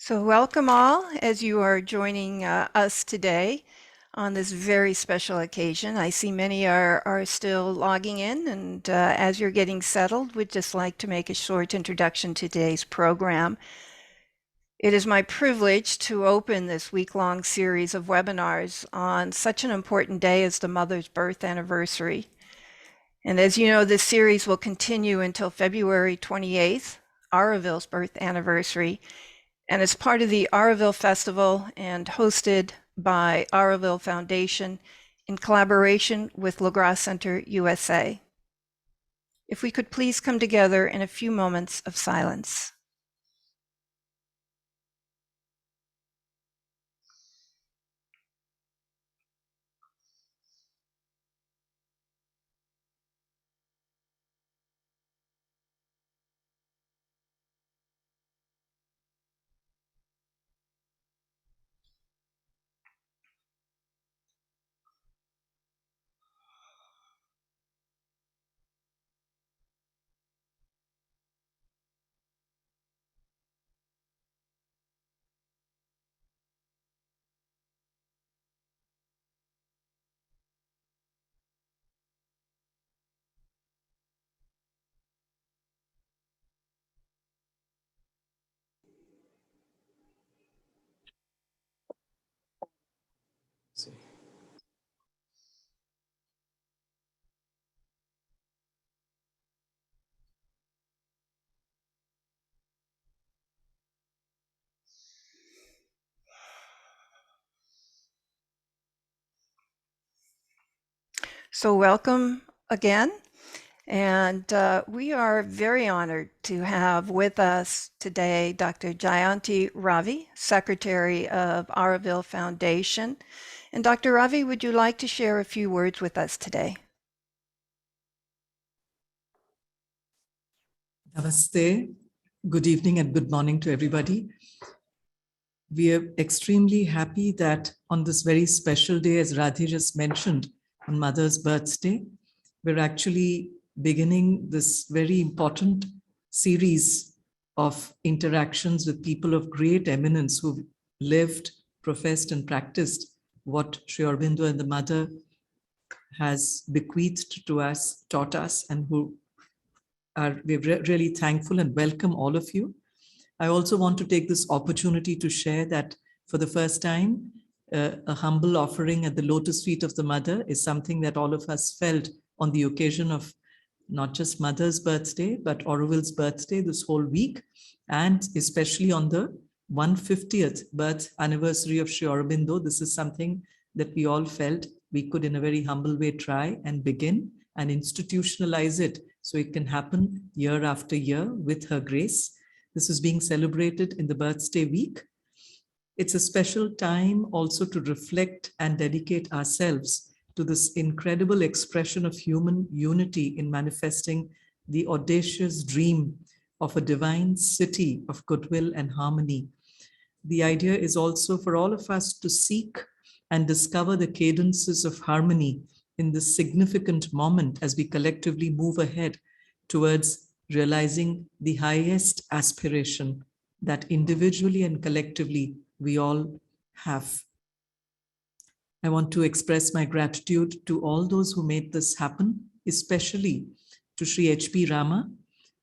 So welcome all as you are joining us today on this very special occasion. I see many are still logging in, and as you're getting settled, we'd just like to make a short introduction to today's program. It is my privilege to open this week-long series of webinars on such an important day as the mother's birth anniversary. And as you know, this series will continue until February 28th, Auroville's birth anniversary, and it's part of the Auroville Festival and hosted by Auroville Foundation in collaboration with Legrand Center USA. If we could please come together in a few moments of silence. So welcome again. And we are very honored to have with us today Dr. Jayanti Ravi, Secretary of Auroville Foundation. And Dr. Ravi, would you like to share a few words with us today? Namaste. Good evening and good morning to everybody. We are extremely happy that on this very special day, as Radhi just mentioned, on Mother's birthday, we're actually beginning this very important series of interactions with people of great eminence who've lived, professed, and practiced what Sri Aurobindo and the Mother has bequeathed to us, taught us, and we're really thankful and welcome all of you. I also want to take this opportunity to share that for the first time, a humble offering at the lotus feet of the Mother is something that all of us felt on the occasion of not just Mother's birthday, but Auroville's birthday this whole week, and especially on the 150th birth anniversary of Sri Aurobindo. This is something that we all felt we could in a very humble way try and begin and institutionalize it so it can happen year after year with her grace. This is being celebrated in the birthday week. It's a special time also to reflect and dedicate ourselves to this incredible expression of human unity in manifesting the audacious dream of a divine city of goodwill and harmony. The idea is also for all of us to seek and discover the cadences of harmony in this significant moment as we collectively move ahead towards realizing the highest aspiration that individually and collectively we all have. I want to express my gratitude to all those who made this happen, especially to Sri H.P. Rama.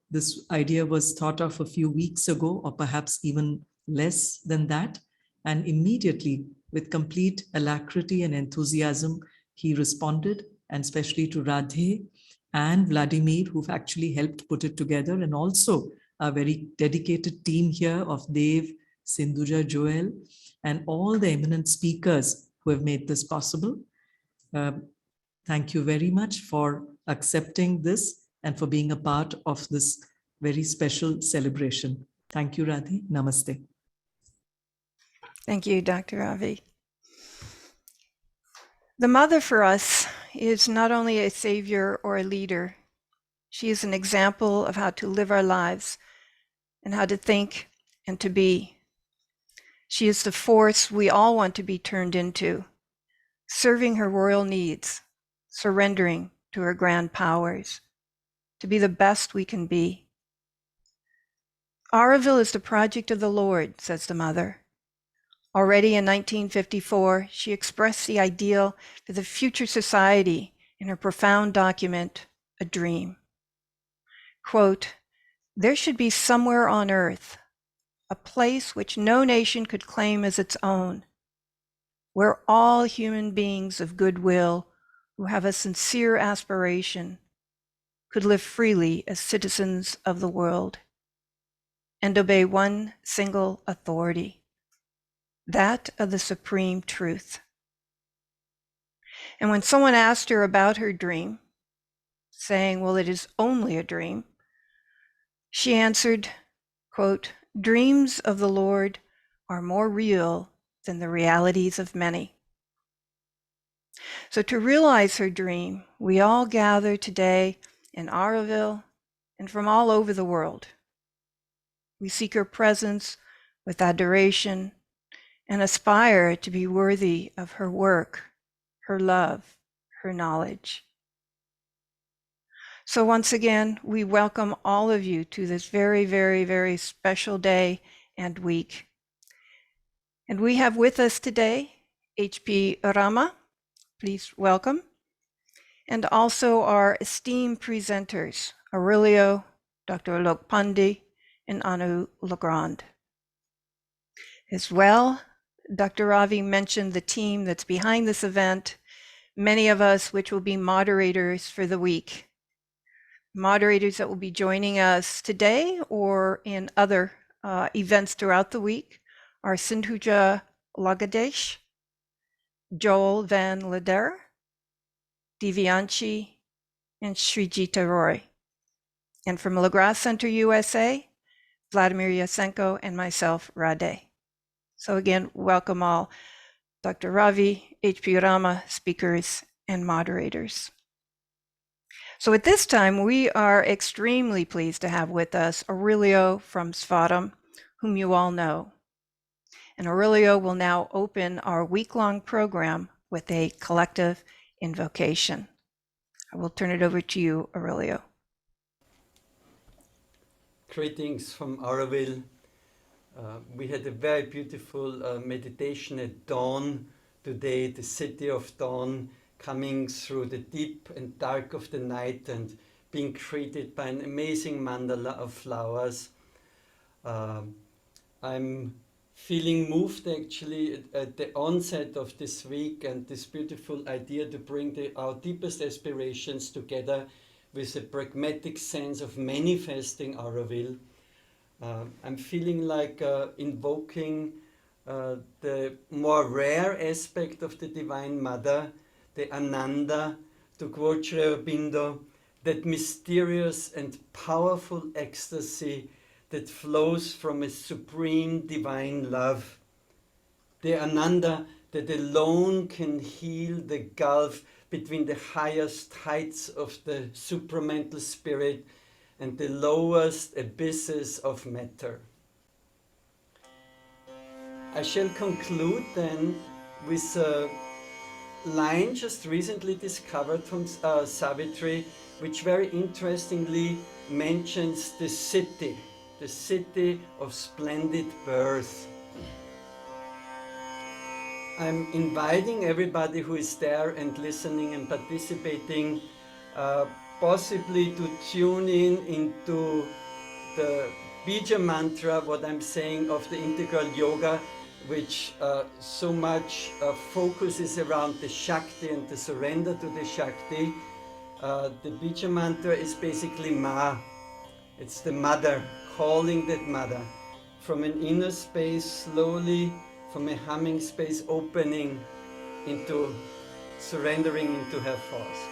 This idea was thought of a few weeks ago, or perhaps even less than that. And immediately, with complete alacrity and enthusiasm, he responded, and especially to Radhe and Vladimir, who've actually helped put it together, and also a very dedicated team here of Dev, Sindhuja, Joel, and all the eminent speakers who have made this possible. Thank you very much for accepting this and for being a part of this very special celebration. Thank you, Radhi. Namaste. Thank you, Dr. Ravi. The Mother for us is not only a savior or a leader, she is an example of how to live our lives and how to think and to be. She is the force we all want to be turned into, serving her royal needs, surrendering to her grand powers, to be the best we can be. Auroville is the project of the Lord, says the mother. Already in 1954, she expressed the ideal for the future society in her profound document, A Dream. Quote, "There should be somewhere on earth, a place which no nation could claim as its own, where all human beings of goodwill who have a sincere aspiration could live freely as citizens of the world and obey one single authority, that of the supreme truth." And when someone asked her about her dream, saying, well, it is only a dream, she answered, quote, "Dreams of the Lord are more real than the realities of many." So to realize her dream, we all gather today in Auroville and from all over the world. We seek her presence with adoration and aspire to be worthy of her work, her love, her knowledge. So once again, we welcome all of you to this very, very, very special day and week. And we have with us today H.P. Rama, please welcome, and also our esteemed presenters, Aurelio, Dr. Alok Pandey, and Anu Legrand. As well, Dr. Ravi mentioned the team that's behind this event, many of us which will be moderators for the week. Moderators that will be joining us today or in other events throughout the week are Sindhuja Lagadesh, Joel Van Leder, Divyanshi, and Srijita Roy. And from LaGrasse Center USA, Vladimir Yasenko and myself, Rade. So again, welcome all, Dr. Ravi, H.P. Rama, speakers, and moderators. So at this time, we are extremely pleased to have with us Aurelio from Svatam, whom you all know. And Aurelio will now open our week-long program with a collective invocation. I will turn it over to you, Aurelio. Greetings from Auroville. We had a very beautiful meditation at dawn today, the city of dawn, coming through the deep and dark of the night and being greeted by an amazing mandala of flowers. I'm feeling moved actually at the onset of this week and this beautiful idea to bring our deepest aspirations together with a pragmatic sense of manifesting Auroville. I'm feeling like invoking the more rare aspect of the Divine Mother, the Ananda, to quote Sri Aurobindo, that mysterious and powerful ecstasy that flows from a supreme divine love. The Ananda that alone can heal the gulf between the highest heights of the supramental spirit and the lowest abysses of matter. I shall conclude then with a line just recently discovered from Savitri, which very interestingly mentions the city of splendid birth. I'm inviting everybody who is there and listening and participating possibly to tune in into the Bija mantra, what I'm saying of the integral yoga, which so much focuses around the Shakti and the surrender to the Shakti. The Bija mantra is basically Ma. It's the mother, calling that mother from an inner space, slowly, from a humming space, opening into, surrendering into her force.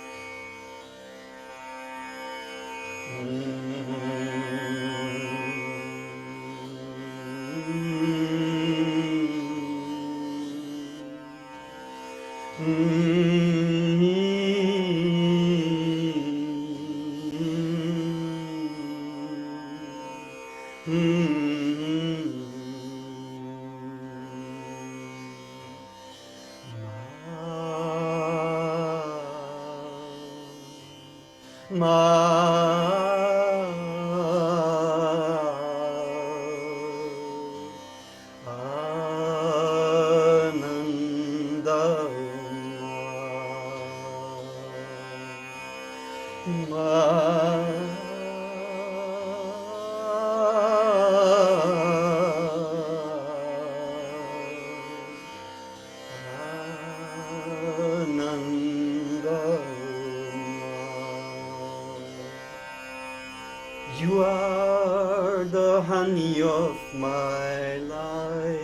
my life,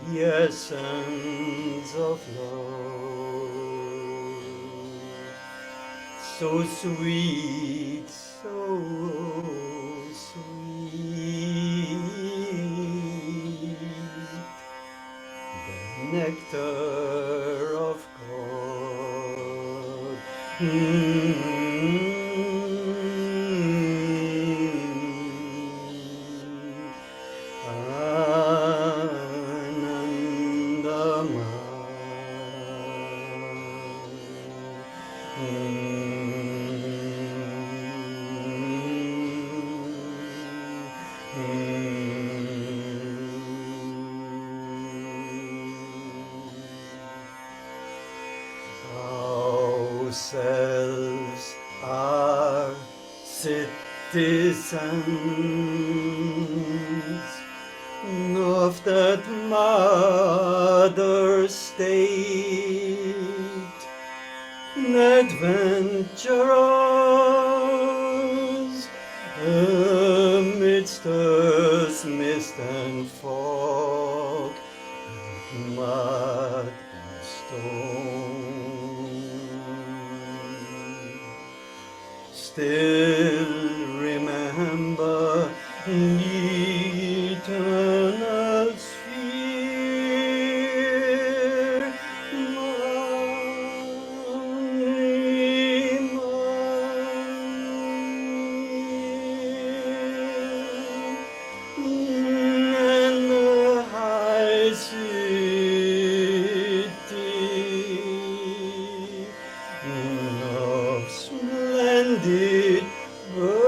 the essence of love, so sweet, so sweet, the nectar of God. Ourselves are citizens of that mother state, adventurers amidst earth's mist and fog, mud and stone. Still remember eternal sphere, and the high city of splendid birth.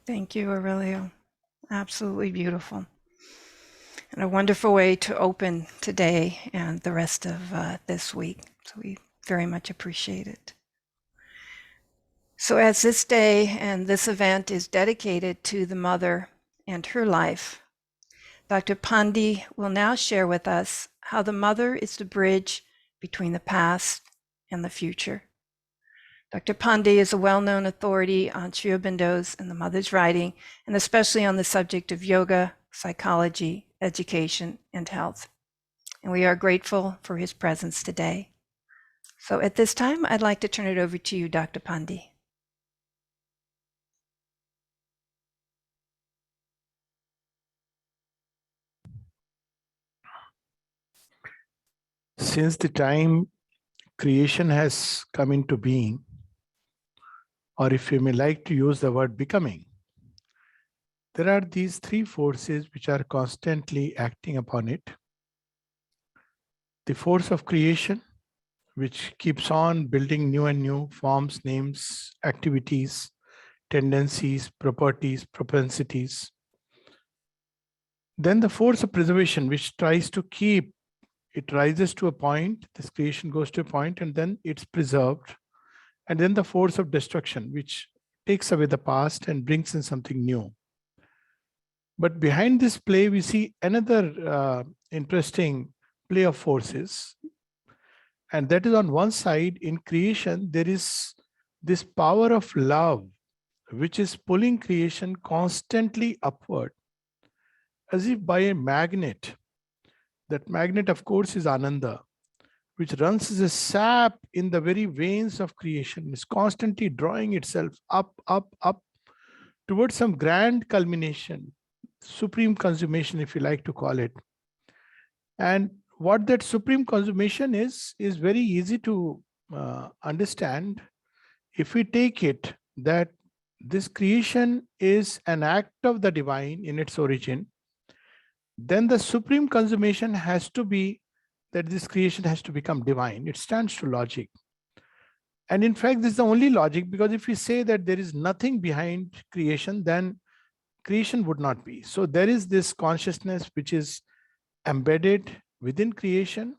Thank you, Aurelio. Absolutely beautiful. And a wonderful way to open today and the rest of this week. So we very much appreciate it. So as this day and this event is dedicated to the mother and her life, Dr. Pandey will now share with us how the mother is the bridge between the past and the future. Dr. Pandey is a well-known authority on Sri Aurobindo's and the mother's writing, and especially on the subject of yoga, psychology, education, and health. And we are grateful for his presence today. So at this time, I'd like to turn it over to you, Dr. Pandey. Since the time creation has come into being, or if you may like to use the word becoming, there are these three forces which are constantly acting upon it. The force of creation, which keeps on building new and new forms, names, activities, tendencies, properties, propensities. Then the force of preservation, which tries to keep, it rises to a point, this creation goes to a point, and then it's preserved. And then the force of destruction, which takes away the past and brings in something new. But behind this play, we see another interesting play of forces. And that is on one side. In creation, there is this power of love, which is pulling creation constantly upward, as if by a magnet. That magnet, of course, is Ananda, which runs as a sap in the very veins of creation, is constantly drawing itself up, up, up towards some grand culmination, supreme consummation, if you like to call it. And what that supreme consummation is very easy to understand if we take it that this creation is an act of the divine in its origin. Then the supreme consummation has to be that this creation has to become divine. It stands to logic. And in fact, this is the only logic, because if we say that there is nothing behind creation, then creation would not be. So there is this consciousness which is embedded within creation,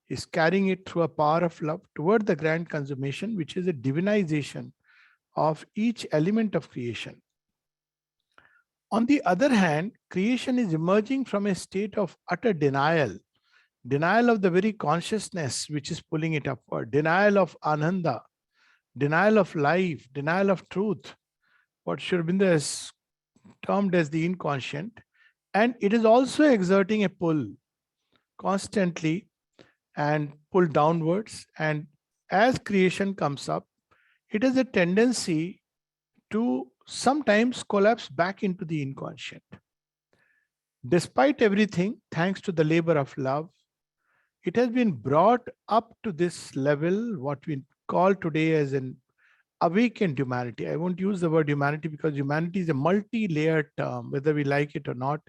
is carrying it through a power of love toward the grand consummation, which is a divinization of each element of creation. On the other hand, creation is emerging from a state of utter denial of the very consciousness which is pulling it upward, denial of Ananda, denial of life, denial of truth, what Sri Aurobindo has termed as the inconscient. And it is also exerting a pull constantly and pull downwards. And as creation comes up, it has a tendency to sometimes collapse back into the inconscient. Despite everything, thanks to the labor of love, it has been brought up to this level, what we call today as an awakened humanity. I won't use the word humanity because humanity is a multi-layered term, whether we like it or not.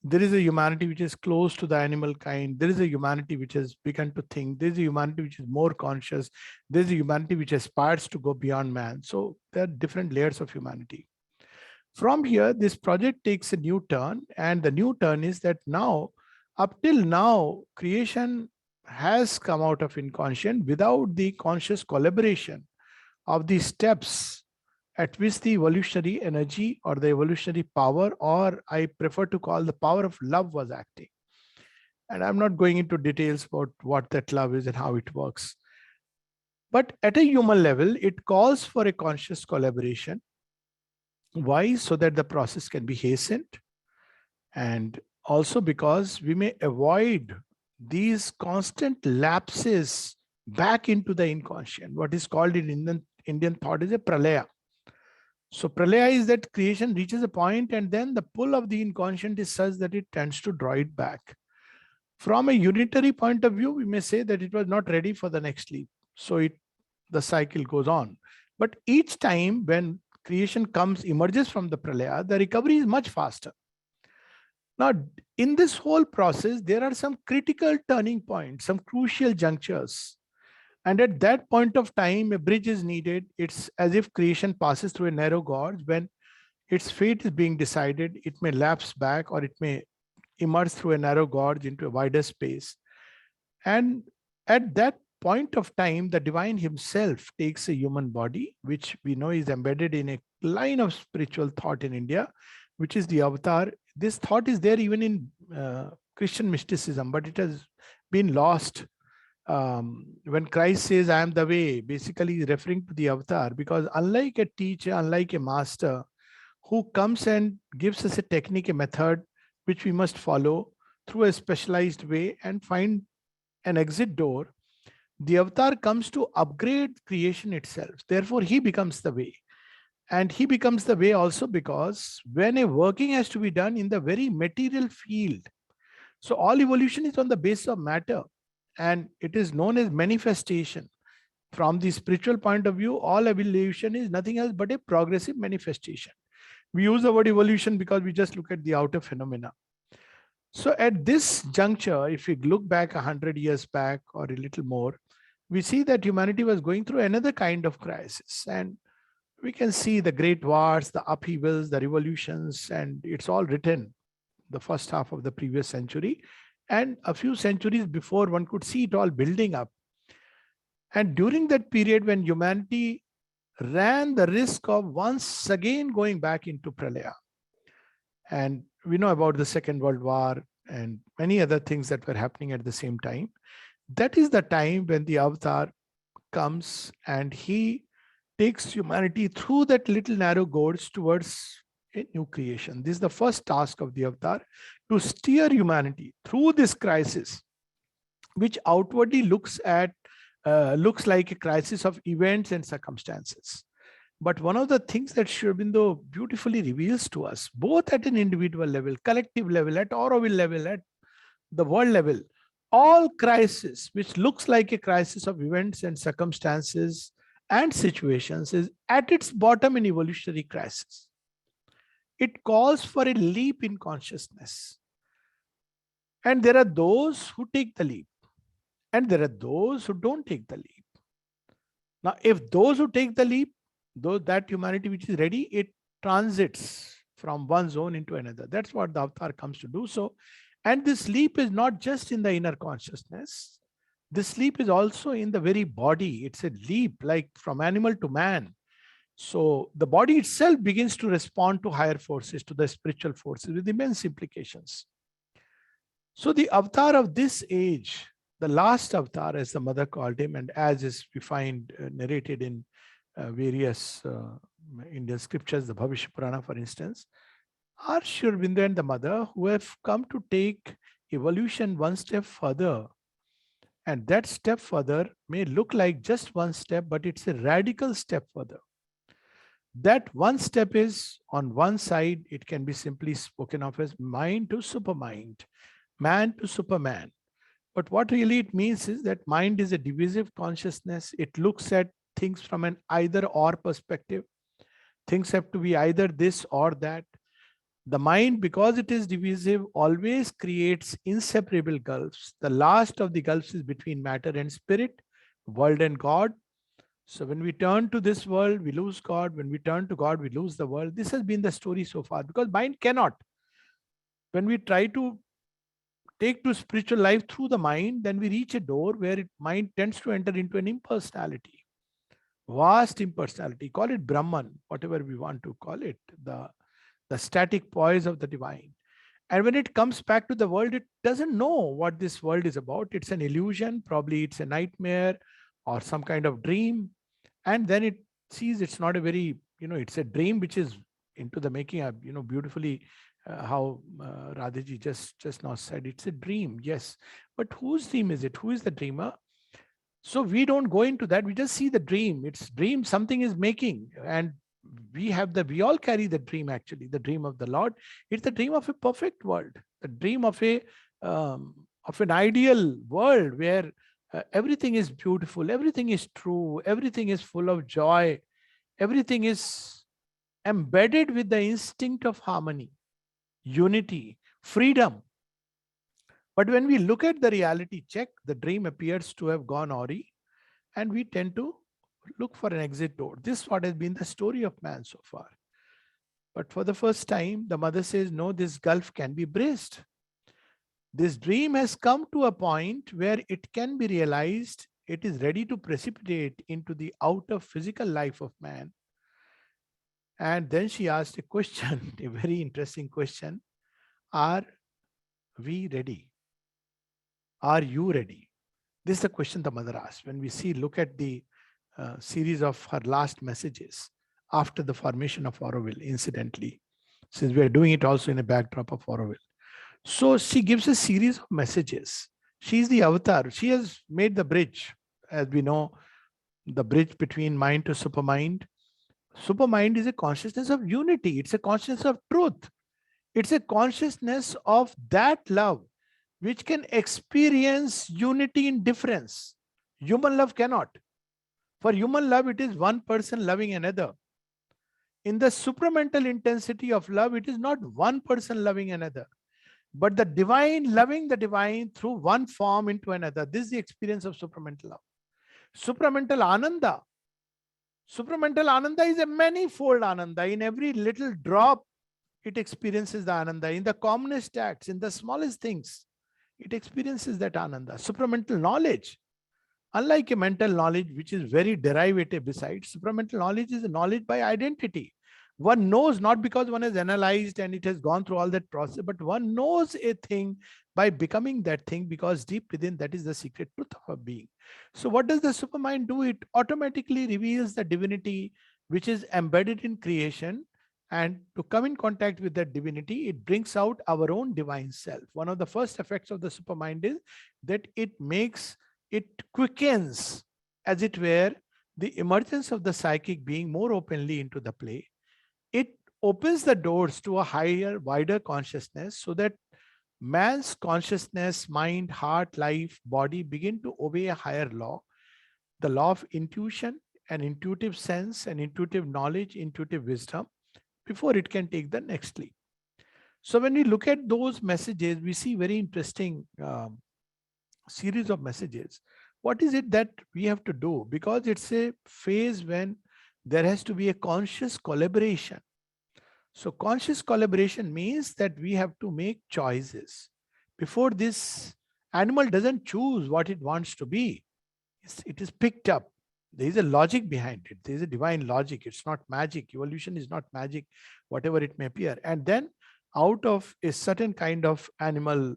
There is a humanity which is close to the animal kind. There is a humanity which has begun to think. There is a humanity which is more conscious. There is a humanity which aspires to go beyond man. So there are different layers of humanity. From here, this project takes a new turn, and the new turn is that now, up till now, creation has come out of inconscient without the conscious collaboration of the steps at which the evolutionary energy or the evolutionary power, or I prefer to call the power of love, was acting. And I'm not going into details about what that love is and how it works. But at a human level, it calls for a conscious collaboration. Why? So that the process can be hastened, and also because we may avoid these constant lapses back into the inconscient. What is called in Indian thought is a pralaya. So pralaya is that creation reaches a point and then the pull of the inconscient is such that it tends to draw it back. From a unitary point of view, we may say that it was not ready for the next leap. So the cycle goes on. But each time when creation emerges from the pralaya, the recovery is much faster. Now, in this whole process, there are some critical turning points, some crucial junctures. And at that point of time, a bridge is needed. It's as if creation passes through a narrow gorge. When its fate is being decided, it may lapse back or it may emerge through a narrow gorge into a wider space. And at that point of time, the divine himself takes a human body, which we know is embedded in a line of spiritual thought in India, which is the avatar. This thought is there even in Christian mysticism, but it has been lost. When Christ says, I am the way, basically he's referring to the avatar, because unlike a teacher, unlike a master who comes and gives us a technique, a method, which we must follow through a specialized way and find an exit door, the avatar comes to upgrade creation itself. Therefore, he becomes the way. And he becomes the way also because when a working has to be done in the very material field, so all evolution is on the basis of matter, and it is known as manifestation. From the spiritual point of view, all evolution is nothing else but a progressive manifestation. We use the word evolution because we just look at the outer phenomena. So at this juncture, if we look back 100 years back or a little more, we see that humanity was going through another kind of crisis. And we can see the great wars, the upheavals, the revolutions, and it's all written the first half of the previous century. And a few centuries before, one could see it all building up. And during that period when humanity ran the risk of once again going back into pralaya. And we know about the Second World War and many other things that were happening at the same time. That is the time when the avatar comes and he takes humanity through that little narrow gorge towards a new creation. This is the first task of the avatar, to steer humanity through this crisis, which outwardly looks like a crisis of events and circumstances. But one of the things that Sri Aurobindo beautifully reveals to us, both at an individual level, collective level, at Auroville level, at the world level, all crisis, which looks like a crisis of events and circumstances and situations, is at its bottom an evolutionary crisis. It calls for a leap in consciousness. And there are those who take the leap, and there are those who don't take the leap. Now, if those who take the leap, though that humanity which is ready, it transits from one zone into another. That's what the avatar comes to do. So, and this leap is not just in the inner consciousness. This leap is also in the very body. It's a leap like from animal to man. So the body itself begins to respond to higher forces, to the spiritual forces, with immense implications. So the avatar of this age, the last avatar, as the mother called him, and as is we find narrated in various Indian scriptures, the Bhavishya Purana, for instance, are Sri Aurobindo and the mother, who have come to take evolution one step further. And that step further may look like just one step, but it's a radical step further. That one step is, on one side, it can be simply spoken of as mind to supermind, man to superman. But what really it means is that mind is a divisive consciousness. It looks at things from an either or perspective. Things have to be either this or that. The mind, because it is divisive, always creates inseparable gulfs. The last of the gulfs is between matter and spirit, world and God. So when we turn to this world, we lose God. When we turn to God, we lose the world. This has been the story so far, because mind cannot. When we try to take to spiritual life through the mind, then we reach a door where mind tends to enter into an impersonality, vast impersonality. Call it Brahman, whatever we want to call it, the static poise of the divine. And when it comes back to the world, it doesn't know what this world is about. It's an illusion, probably it's a nightmare or some kind of dream. And then it sees it's not a very, it's a dream which is into the making of, beautifully how Radhaji just now said, it's a dream, yes. But whose dream is it? Who is the dreamer? So we don't go into that. We just see the dream. It's dream, something is making. And we all carry the dream, actually, the dream of the Lord. It's the dream of a perfect world, the dream of an ideal world where everything is beautiful, everything is true, everything is full of joy, everything is embedded with the instinct of harmony, unity, freedom. But when we look at the reality check, the dream appears to have gone awry, and we tend to look for an exit door. This is what has been the story of man so far. But for the first time, the mother says, no, this gulf can be bridged. This dream has come to a point where it can be realized. It is ready to precipitate into the outer physical life of man. And then she asked a question, a very interesting question. Are we ready? Are you ready? This is the question the mother asked. When we look at the series of her last messages after the formation of Auroville, incidentally, since we are doing it also in a backdrop of Auroville. So she gives a series of messages. She is the avatar. She has made the bridge, as we know, the bridge between mind to supermind. Supermind is a consciousness of unity. It's a consciousness of truth. It's a consciousness of that love which can experience unity in difference. Human love cannot. For human love, it is one person loving another. In the supramental intensity of love, it is not one person loving another, but the divine loving the divine through one form into another. This is the experience of supramental love. Supramental Ananda. Supramental Ananda is a manifold Ananda. In every little drop, it experiences the Ananda. In the commonest acts, in the smallest things, it experiences that Ananda. Supramental knowledge. Unlike a mental knowledge, which is very derivative besides, supramental knowledge is a knowledge by identity. One knows not because one has analyzed and it has gone through all that process, but one knows a thing by becoming that thing, because deep within that is the secret truth of a being. So what does the supermind do? It automatically reveals the divinity which is embedded in creation, and to come in contact with that divinity, it brings out our own divine self. One of the first effects of the supermind is that it quickens, as it were, the emergence of the psychic being more openly into the play. It opens the doors to a higher, wider consciousness, so that man's consciousness, mind, heart, life, body begin to obey a higher law, the law of intuition, an intuitive sense, an intuitive knowledge, intuitive wisdom, before it can take the next leap. So when we look at those messages, we see very interesting series of messages. What is it that we have to do? Because it's a phase when there has to be a conscious collaboration. So conscious collaboration means that we have to make choices. Before this, animal doesn't choose what it wants to be. It is picked up. There is a logic behind it. There is a divine logic. It's not magic. Evolution is not magic, whatever it may appear. And then out of a certain kind of animal,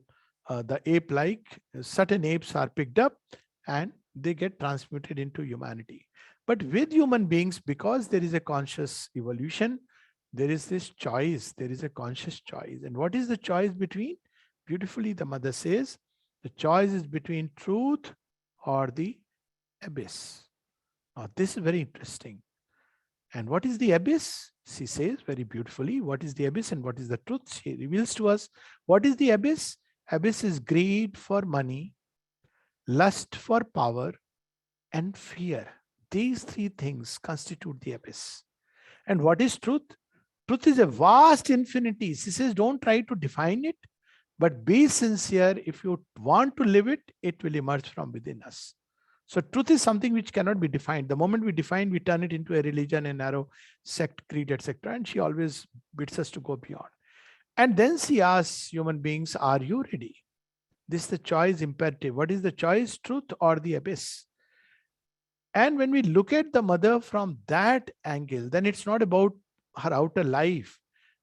the ape-like, certain apes are picked up and they get transmuted into humanity. But with human beings, because there is a conscious evolution, there is this choice. There is a conscious choice. And what is the choice between? Beautifully, the mother says, the choice is between truth or the abyss. Now, this is very interesting. And what is the abyss? She says very beautifully, what is the abyss and what is the truth? She reveals to us, what is the abyss? Abyss is greed for money, lust for power, and fear. These three things constitute the abyss. And what is truth? Truth is a vast infinity. She says, don't try to define it, but be sincere. If you want to live it, it will emerge from within us. So truth is something which cannot be defined. The moment we define, we turn it into a religion, a narrow sect, creed, etc. And she always bids us to go beyond. And then she asks human beings, are you ready? This is the choice imperative. What is the choice? Truth or the abyss? And when we look at the mother from that angle, then it's not about her outer life,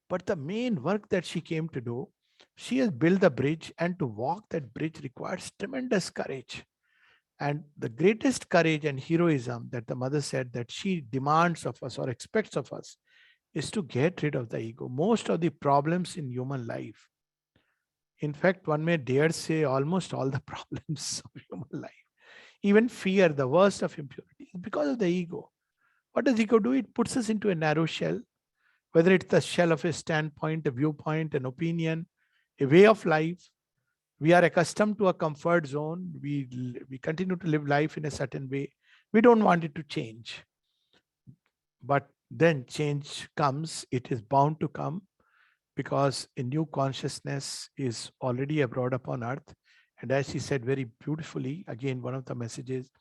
but the main work that she came to do. She has built the bridge, and to walk that bridge requires tremendous courage. And the greatest courage and heroism that the mother said that she demands of us or expects of us is to get rid of the ego. Most of the problems in human life, in fact, one may dare say almost all the problems of human life, even fear, the worst of impurity, is because of the ego. What does ego do? It puts us into a narrow shell, whether it's the shell of a standpoint, a viewpoint, an opinion, a way of life. We are accustomed to a comfort zone. We continue to live life in a certain way. We don't want it to change. But then change comes. It is bound to come, because a new consciousness is already abroad upon earth. And as she said very beautifully, again, one of the messages,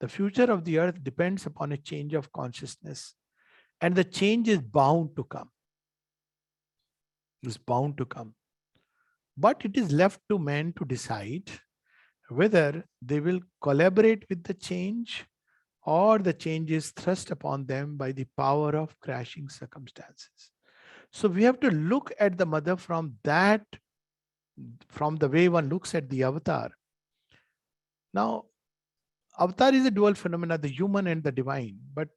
the future of the earth depends upon a change of consciousness. And the change is bound to come. It's bound to come. But it is left to men to decide whether they will collaborate with the change, or the change is thrust upon them by the power of crashing circumstances. So we have to look at the mother from the way one looks at the avatar. Now, avatar is a dual phenomena, the human and the divine. But,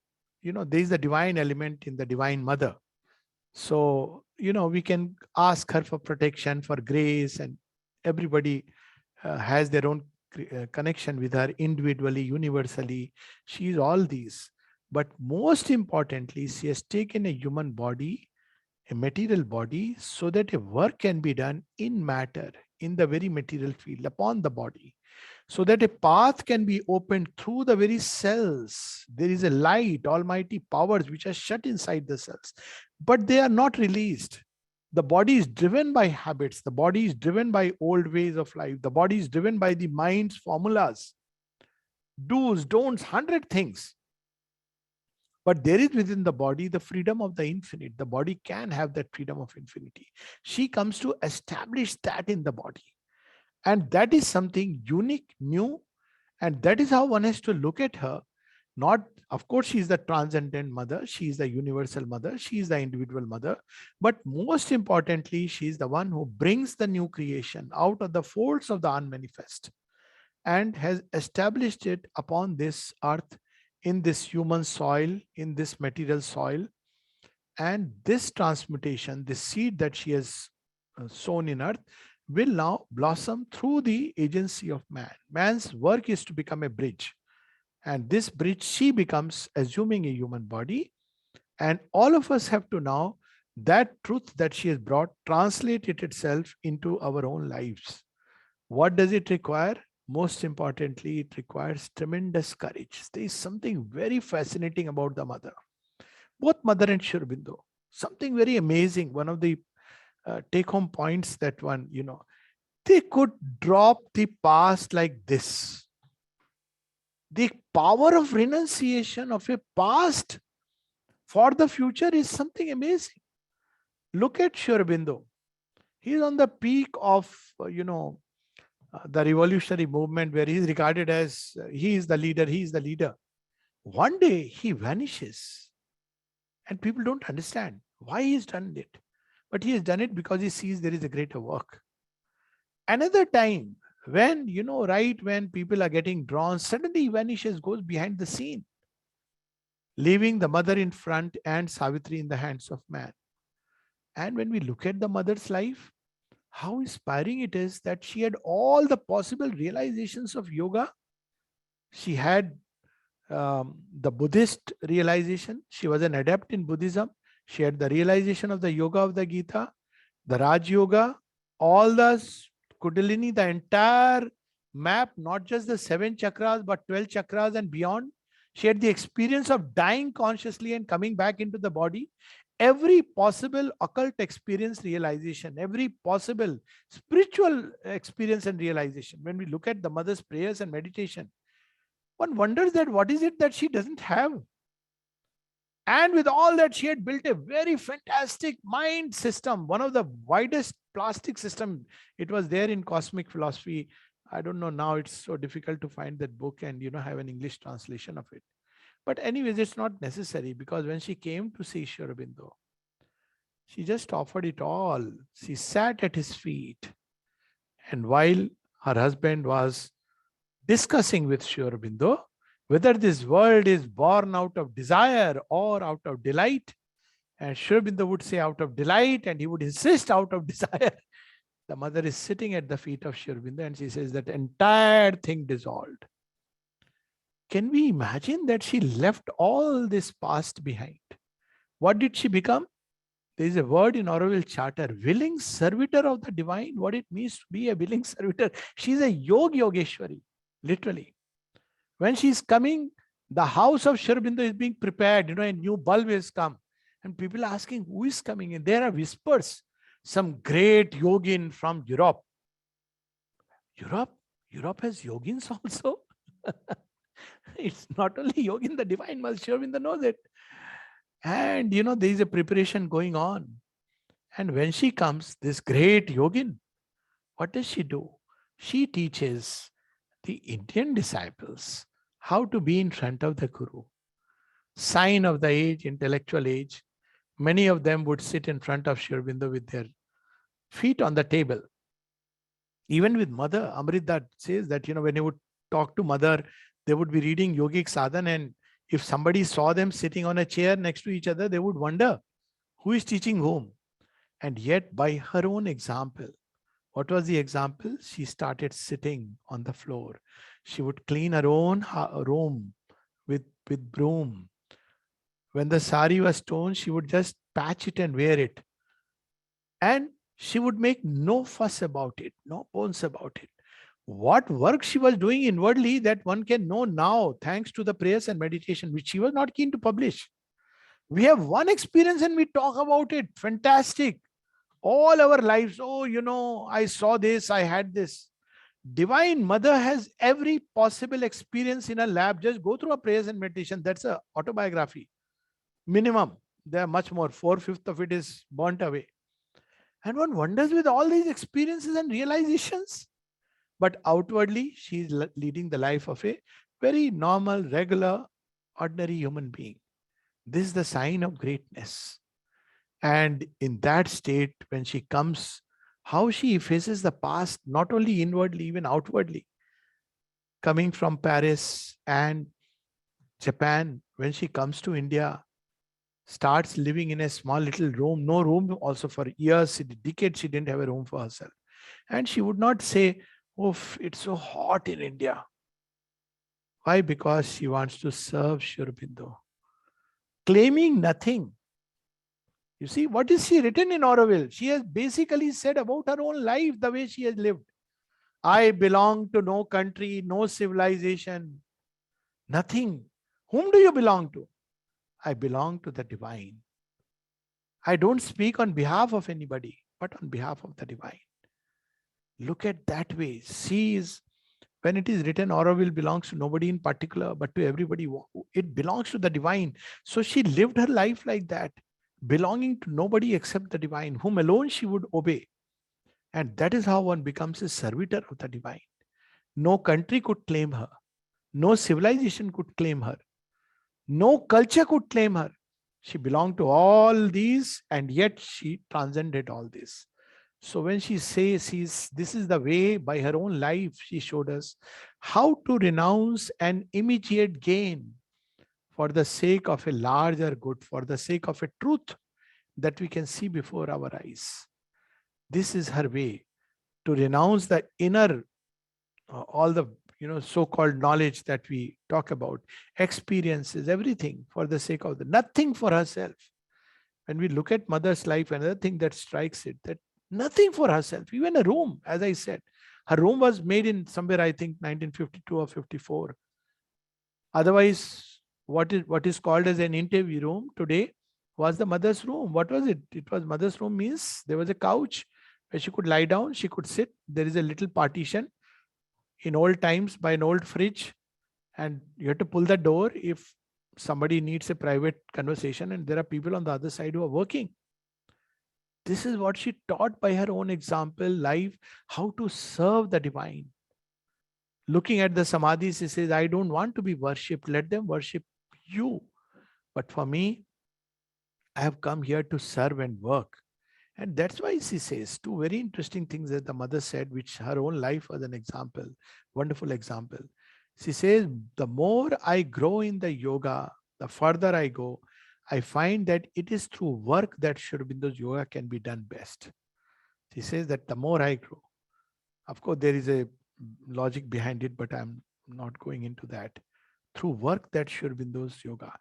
there is a divine element in the divine mother. So, we can ask her for protection, for grace, and everybody has their own connection with her individually, universally. She is all these. But most importantly, she has taken a human body, a material body, so that a work can be done in matter, in the very material field, upon the body, so that a path can be opened through the very cells. There is a light, almighty powers which are shut inside the cells, but they are not released. The body is driven by habits. The body is driven by old ways of life. The body is driven by the mind's formulas, do's, don'ts, 100 things. But there is within the body the freedom of the infinite. The body can have that freedom of infinity. She comes to establish that in the body. And that is something unique, new. And that is how one has to look at her, Not, of course, she is the transcendent mother, she is the universal mother, she is the individual mother, but most importantly, she is the one who brings the new creation out of the folds of the unmanifest and has established it upon this earth, in this human soil, in this material soil. And this transmutation, this seed that she has sown in earth, will now blossom through the agency of man. Man's work is to become a bridge. And this bridge, she becomes, assuming a human body. And all of us have to now, that truth that she has brought, translate it itself into our own lives. What does it require? Most importantly, it requires tremendous courage. There is something very fascinating about the mother. Both mother and Sri Aurobindo. Something very amazing. One of the take-home points that one, they could drop the past like this. The power of renunciation of a past for the future is something amazing. Look at Sri Aurobindo. He is on the peak of, the revolutionary movement, where he is regarded as, he is the leader. One day he vanishes and people don't understand why he's done it. But he has done it because he sees there is a greater work. Another time, when, right when people are getting drawn, suddenly he vanishes, goes behind the scene, leaving the mother in front and Savitri in the hands of man. And when we look at the mother's life, how inspiring it is that she had all the possible realizations of yoga. She had the Buddhist realization. She was an adept in Buddhism. She had the realization of the yoga of the Gita, the Raj Yoga, all the Kundalini, the entire map, not just the 7 chakras, but 12 chakras and beyond. She had the experience of dying consciously and coming back into the body. Every possible occult experience realization, every possible spiritual experience and realization. When we look at the mother's prayers and meditation, one wonders that what is it that she doesn't have? And with all that, she had built a very fantastic mind system, one of the widest plastic system. It was there in cosmic philosophy. I don't know, now it's so difficult to find that book and have an English translation of it. But anyways, it's not necessary, because when she came to see Sri Aurobindo, she just offered it all. She sat at his feet. And while her husband was discussing with Sri Aurobindo whether this world is born out of desire or out of delight, and Sri Aurobindo would say out of delight, and he would insist out of desire, the mother is sitting at the feet of Sri Aurobindo and she says that entire thing dissolved. Can we imagine that she left all this past behind? What did she become? There is a word in Auroville Charter, willing servitor of the divine. What it means to be a willing servitor. She is a yogeshwari, literally. When she is coming, the house of Sri Aurobindo is being prepared. A new bulb has come. And people are asking, who is coming in? There are whispers. Some great yogin from Europe. Europe has yogins also. It's not only yogin, the divine mother, Sri Aurobindo knows it. And there is a preparation going on. And when she comes, this great yogin, what does she do? She teaches the Indian disciples how to be in front of the Guru. Sign of the age, intellectual age. Many of them would sit in front of Sri Aurobindo with their feet on the table. Even with mother, Amrita says that, when he would talk to mother, they would be reading yogic sadhana, and if somebody saw them sitting on a chair next to each other, they would wonder who is teaching whom. And yet, by her own example, what was the example? She started sitting on the floor. She would clean her own room with broom. When the sari was torn, she would just patch it and wear it. And she would make no fuss about it, no bones about it. What work she was doing inwardly, that one can know now, thanks to the prayers and meditation, which she was not keen to publish. We have one experience and we talk about it. Fantastic. All our lives, I saw this, I had this. Divine Mother has every possible experience in a lab. Just go through a prayers and meditation. That's a autobiography. Minimum. There are much more. 4/5 of it is burnt away. And one wonders, with all these experiences and realizations, but outwardly, she is leading the life of a very normal, regular, ordinary human being. This is the sign of greatness. And in that state, when she comes, how she faces the past, not only inwardly, even outwardly. Coming from Paris and Japan, when she comes to India, starts living in a small little room, no room also for years, decades, she didn't have a room for herself. And she would not say, oh, it's so hot in India. Why? Because she wants to serve Sri Aurobindo. Claiming nothing. You see, what is she written in Auroville? She has basically said about her own life, the way she has lived. I belong to no country, no civilization, nothing. Whom do you belong to? I belong to the divine. I don't speak on behalf of anybody, but on behalf of the divine. Look at that way. She is, when it is written, Auroville belongs to nobody in particular, but to everybody. It belongs to the divine. So she lived her life like that, belonging to nobody except the divine, whom alone she would obey. And that is how one becomes a servitor of the divine. No country could claim her. No civilization could claim her. No culture could claim her. She belonged to all these, and yet she transcended all this. So when she says this is the way, by her own life, she showed us how to renounce an immediate gain for the sake of a larger good, for the sake of a truth that we can see before our eyes. This is her way, to renounce the inner, all the so-called knowledge that we talk about, experiences, everything for the sake of nothing for herself. When we look at mother's life, another thing that strikes it, that nothing for herself, even a room, as I said. Her room was made in somewhere, I think, 1952 or 54. Otherwise, what is called as an interview room today was the mother's room. What was it? It was mother's room means there was a couch where she could lie down, she could sit. There is a little partition in old times by an old fridge, and you have to pull the door if somebody needs a private conversation and there are people on the other side who are working. This is what she taught by her own example, life, how to serve the divine. Looking at the samadhis, she says, I don't want to be worshipped. Let them worship you. But for me, I have come here to serve and work. And that's why she says two very interesting things that the mother said, which her own life was an example, wonderful example. She says, the more I grow in the yoga, the further I go, I find that it is through work that Sri Aurobindo's yoga can be done best. She says that the more I grow, of course, there is a logic behind it, but I'm not going into that. Through work that Sri Aurobindo's yoga.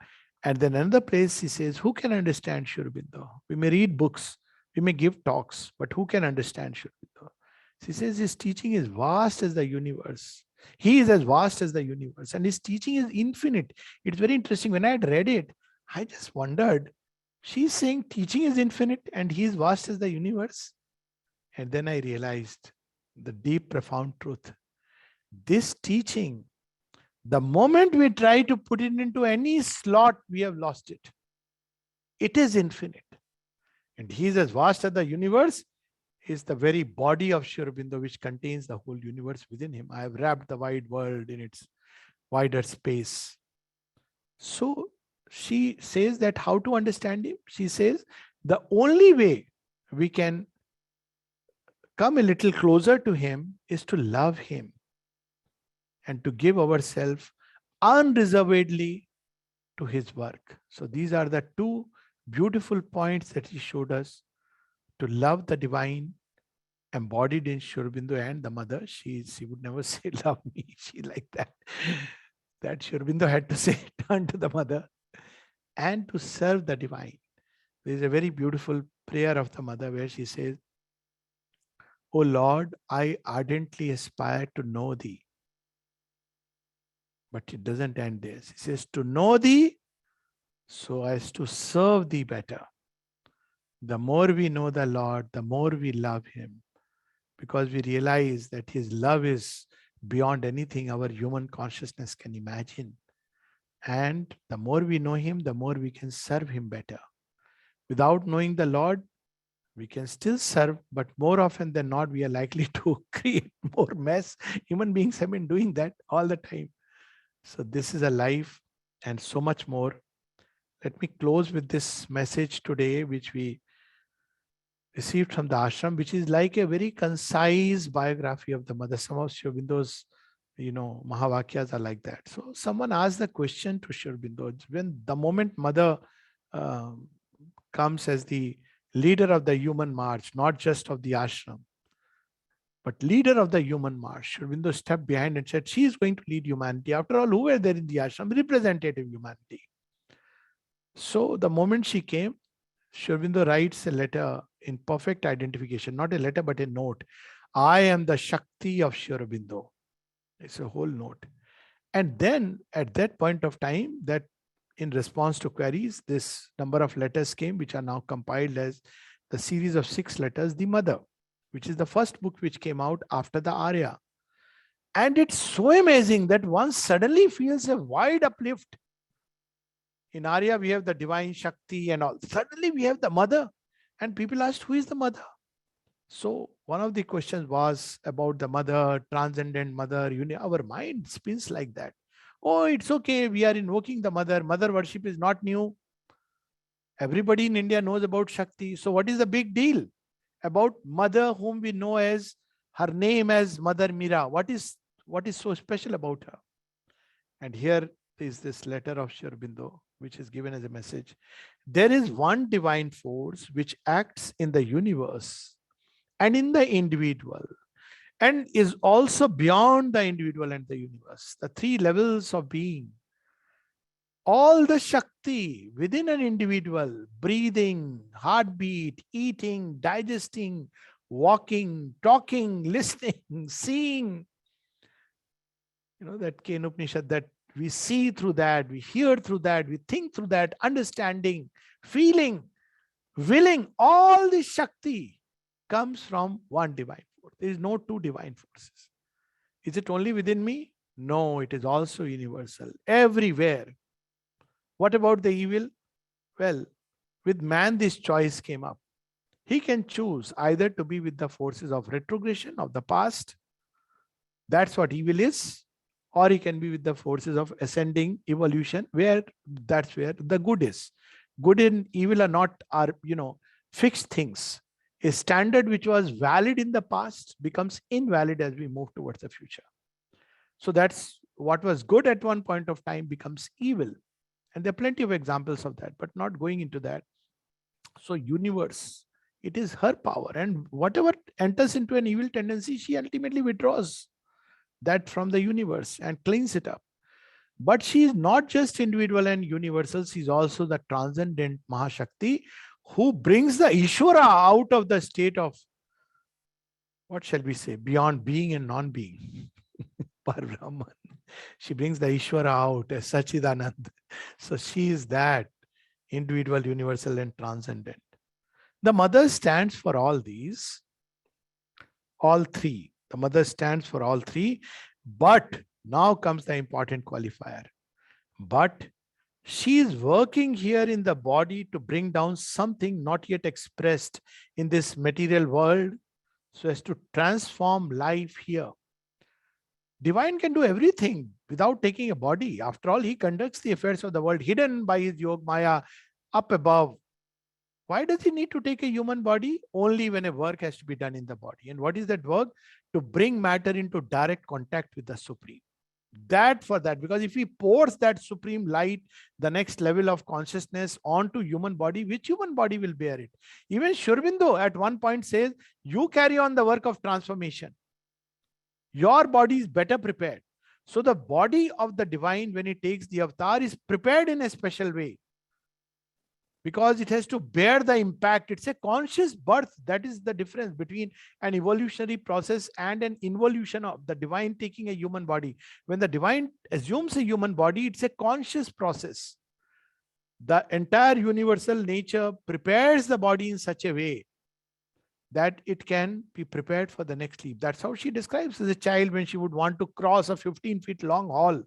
And then another place she says, who can understand Sri Aurobindo? We may read books, we may give talks, but who can understand Sri Aurobindo? She says his teaching is vast as the universe. He is as vast as the universe, and his teaching is infinite. It's very interesting. When I had read it, I just wondered, she's saying teaching is infinite and he is vast as the universe. And then I realized the deep, profound truth. This teaching, the moment we try to put it into any slot, we have lost it. It is infinite. And he is as vast as the universe, is the very body of Sri Aurobindo, which contains the whole universe within him. I have wrapped the wide world in its wider space. So she says that how to understand him? She says the only way we can come a little closer to him is to love him and to give ourselves unreservedly to his work. So these are the two beautiful points that he showed us: to love the divine embodied in Sri Aurobindo and the mother. She would never say love me. She like that. That Sri Aurobindo had to say turn to the mother, and to serve the divine. There is a very beautiful prayer of the mother where she says, O Lord, I ardently aspire to know thee. But it doesn't end there. She says, to know thee so as to serve thee better. The more we know the Lord, the more we love him, because we realize that his love is beyond anything our human consciousness can imagine. And the more we know him, the more we can serve him better. Without knowing the Lord, we can still serve, but more often than not, we are likely to create more mess. Human beings have been doing that all the time. So this is a life and so much more. Let me close with this message today, which we received from the ashram, which is like a very concise biography of the mother. Some of Sri Aurobindo's, Mahavakyas are like that. So someone asked the question to Sri Aurobindo, when the moment mother um, comes as the leader of the human march, not just of the ashram, but leader of the human march, Sri Aurobindo stepped behind and said, she is going to lead humanity. After all, who were there in the ashram? Representative humanity. So the moment she came, Sri Aurobindo writes a letter in perfect identification, not a letter, but a note. I am the Shakti of Sri Aurobindo. It's a whole note. And then at that point of time, that in response to queries, this number of letters came, which are now compiled as the series of 6 letters, The Mother, which is the first book which came out after the Arya. And it's so amazing that one suddenly feels a wide uplift. In Arya, we have the divine Shakti and all. Suddenly we have the mother. And people asked, who is the mother? So one of the questions was about the mother, transcendent mother. Our mind spins like that. Oh, it's okay. We are invoking the mother. Mother worship is not new. Everybody in India knows about Shakti. So what is the big deal about mother whom we know as her name as Mother Mira? What is so special about her? And here is this letter of Sri Aurobindo, which is given as a message. There is one divine force which acts in the universe and in the individual, and is also beyond the individual and the universe, the 3 levels of being. All the Shakti within an individual, breathing, heartbeat, eating, digesting, walking, talking, listening, seeing. That Ken Upanishad, that we see through that, we hear through that, we think through that, understanding, feeling, willing, all this Shakti comes from one divine force. There is no 2 divine forces. Is it only within me? No, it is also universal, everywhere. What about the evil? Well, with man, this choice came up. He can choose either to be with the forces of retrogression of the past. That's what evil is. Or he can be with the forces of ascending evolution, that's where the good is. Good and evil are fixed things. A standard which was valid in the past becomes invalid as we move towards the future. So that's what was good at one point of time becomes evil. And there are plenty of examples of that, but not going into that. So universe, it is her power. And whatever enters into an evil tendency, she ultimately withdraws that from the universe and cleans it up. But she is not just individual and universal, she is also the transcendent Mahashakti who brings the Ishvara out of the state of, what shall we say, beyond being and non-being. Parabrahman. She brings the Ishvara out as Sachidanand. So she is that individual, universal and transcendent. The mother stands for all these, all 3. The mother stands for all 3, but now comes the important qualifier. But she is working here in the body to bring down something not yet expressed in this material world so as to transform life here. Divine can do everything without taking a body. After all, he conducts the affairs of the world hidden by his Yog Maya up above. Why does he need to take a human body? Only when a work has to be done in the body. And what is that work? To bring matter into direct contact with the Supreme. Because if he pours that supreme light, the next level of consciousness onto human body, which human body will bear it? Even Sri Aurobindo at one point says, you carry on the work of transformation. Your body is better prepared. So the body of the divine, when it takes the avatar, is prepared in a special way, because it has to bear the impact. It's a conscious birth. That is the difference between an evolutionary process and an involution of the divine taking a human body. When the divine assumes a human body, it's a conscious process. The entire universal nature prepares the body in such a way that it can be prepared for the next leap. That's how she describes as a child when she would want to cross a 15 feet long hall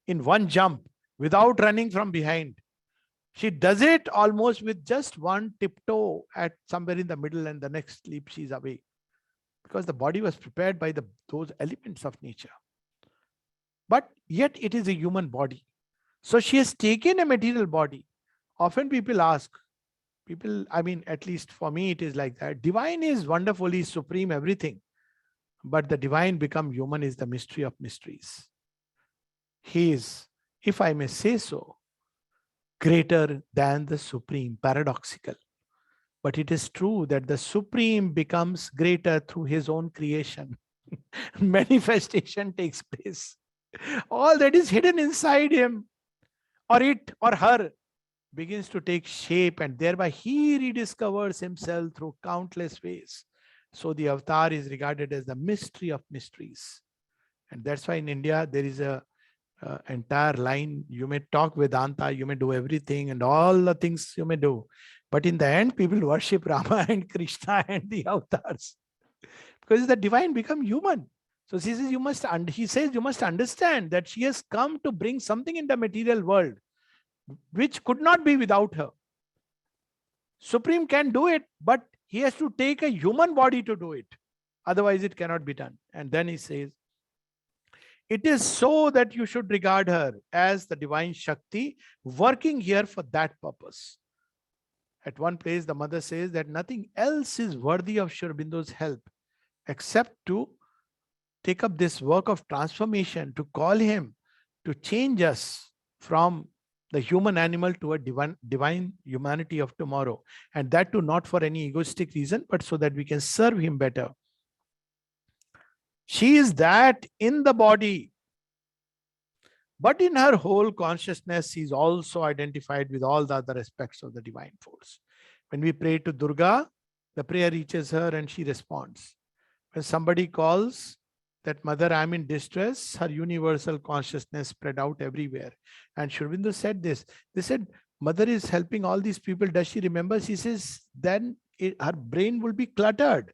in one jump without running from behind. She does it almost with just one tiptoe at somewhere in the middle, and the next leap she's away. Because the body was prepared by those elements of nature. But yet it is a human body. So she has taken a material body. Often people ask, at least for me, it is like that. Divine is wonderfully supreme, everything. But the divine become human is the mystery of mysteries. He is, if I may say so, greater than the supreme, paradoxical. But it is true that the supreme becomes greater through his own creation. Manifestation takes place. All that is hidden inside him, or it or her, begins to take shape, and thereby he rediscovers himself through countless ways. So the avatar is regarded as the mystery of mysteries. And that's why in India there is a entire line. You may talk Vedanta, you may do everything and all the things you may do, but in the end people worship Rama and Krishna and the avatars, because the divine become human. So she says he says you must understand that she has come to bring something in the material world which could not be without her. Supreme can do it, but he has to take a human body to do it. Otherwise it cannot be done. And then he says, it is so that you should regard her as the divine Shakti working here for that purpose. At one place, the mother says that nothing else is worthy of Sri Aurobindo's help except to take up this work of transformation, to call him, to change us from the human animal to a divine humanity of tomorrow. And that too not for any egoistic reason, but so that we can serve him better. She is that in the body, but in her whole consciousness, she is also identified with all the other aspects of the divine force. When we pray to Durga, the prayer reaches her and she responds. When somebody calls that mother, I am in distress, her universal consciousness spread out everywhere. And Sri Aurobindo said this. They said, mother is helping all these people. Does she remember? She says, then her brain will be cluttered.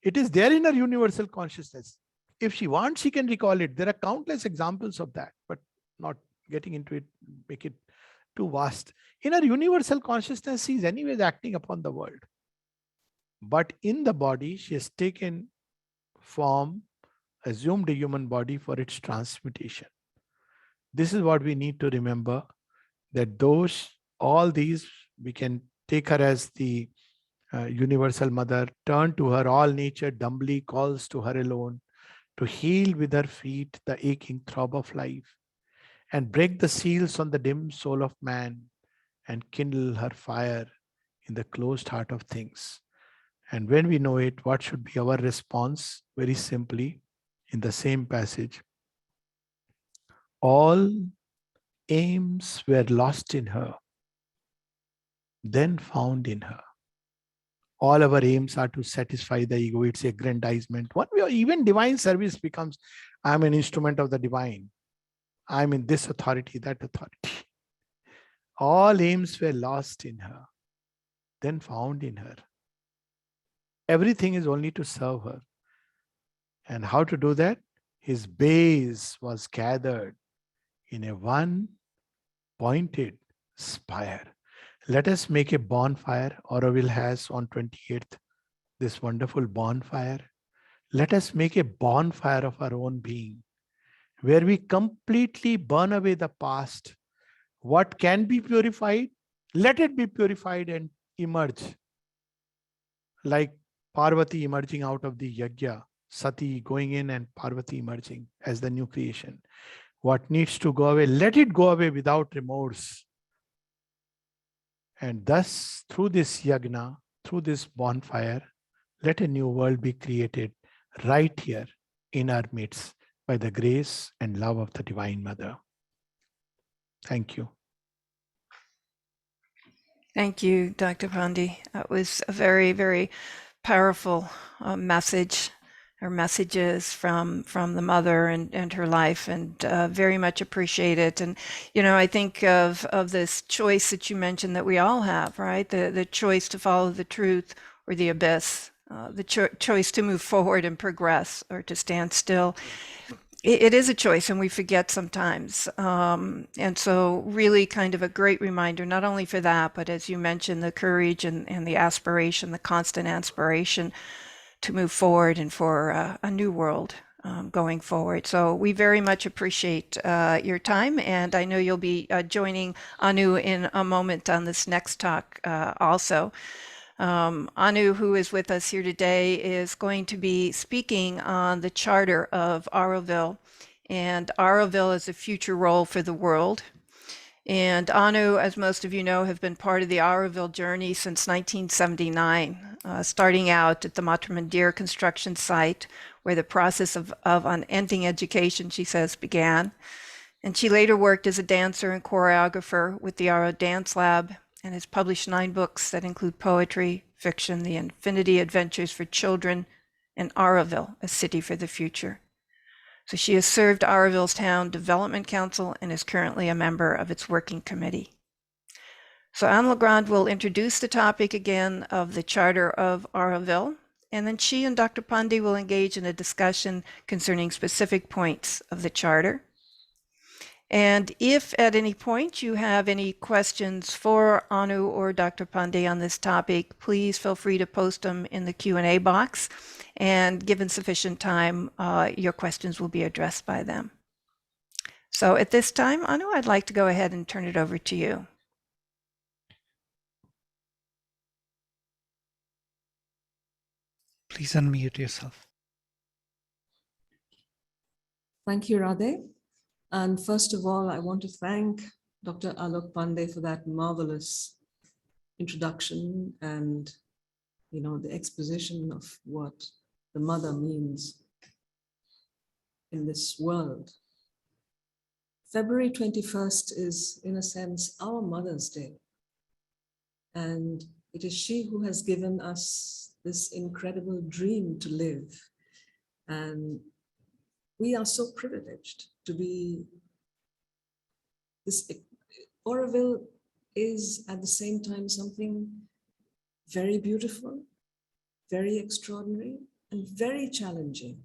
It is there in her universal consciousness. If she wants, she can recall it. There are countless examples of that, but not getting into it, make it too vast. In her universal consciousness, she is anyways acting upon the world. But in the body, she has taken form, assumed a human body for its transmutation. This is what we need to remember, that all these, we can take her as the universal mother, turn to her, all nature dumbly calls to her alone, to heal with her feet the aching throb of life, and break the seals on the dim soul of man, and kindle her fire in the closed heart of things. And when we know it, what should be our response? Very simply, in the same passage, all aims were lost in her, then found in her. All our aims are to satisfy the ego. It's aggrandizement. One way, even divine service becomes, I'm an instrument of the divine. I'm in this authority, that authority. All aims were lost in her, then found in her. Everything is only to serve her. And how to do that? His base was gathered in a one pointed spire. Let us make a bonfire. Auroville has on 28th this wonderful bonfire. Let us make a bonfire of our own being, where we completely burn away the past. What can be purified, let it be purified and emerge. Like Parvati emerging out of the yajna, Sati going in and Parvati emerging as the new creation. What needs to go away, let it go away without remorse. And thus, through this yajna, through this bonfire, let a new world be created right here in our midst by the grace and love of the Divine Mother. Thank you. Thank you, Dr. Pandey. That was a very, very powerful message or messages from the mother and her life, and very much appreciate it. And, you know, I think of this choice that you mentioned that we all have, right? The choice to follow the truth or the abyss, the choice to move forward and progress or to stand still. It is a choice, and we forget sometimes. And so really kind of a great reminder, not only for that, but as you mentioned, the courage and the aspiration, the constant aspiration to move forward and for a new world going forward. So we very much appreciate your time, and I know you'll be joining Anu in a moment on this next talk also. Anu, who is with us here today, is going to be speaking on the Charter of Auroville, and Auroville is a future role for the world. And Anu, as most of you know, have been part of the Auroville journey since 1979, starting out at the Matra Mandir construction site, where the process of unending education, she says, began. And she later worked as a dancer and choreographer with the Auro Dance Lab and has published 9 books that include poetry, fiction, The Infinity Adventures for Children, and Auroville, A City for the Future. So she has served Auroville's Town Development Council and is currently a member of its working committee. So Anu Legrand will introduce the topic again of the Charter of Auroville, and then she and Dr. Pandey will engage in a discussion concerning specific points of the Charter. And if at any point you have any questions for Anu or Dr. Pandey on this topic, please feel free to post them in the Q&A box. And given sufficient time, your questions will be addressed by them. So at this time, Anu, I'd like to go ahead and turn it over to you. Please unmute yourself. Thank you, Radhe. And first of all, I want to thank Dr. Alok Pandey for that marvelous introduction and, the exposition of what the mother means in this world. February 21st is, in a sense, our Mother's Day. And it is she who has given us this incredible dream to live. And we are so privileged to be this. Auroville is at the same time something very beautiful, very extraordinary, and very challenging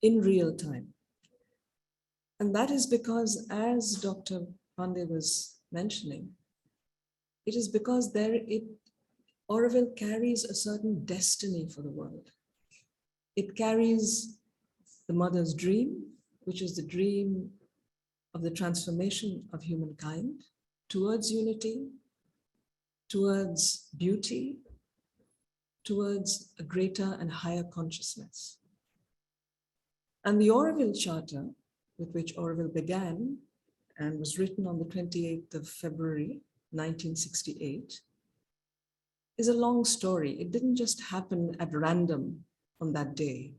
in real time. And that is because, as Dr. Pandey was mentioning, it is because Auroville carries a certain destiny for the world. It carries the mother's dream, which is the dream of the transformation of humankind towards unity, towards beauty, towards a greater and higher consciousness. And the Auroville Charter, with which Auroville began and was written on the 28th of February, 1968, is a long story. It didn't just happen at random on that day.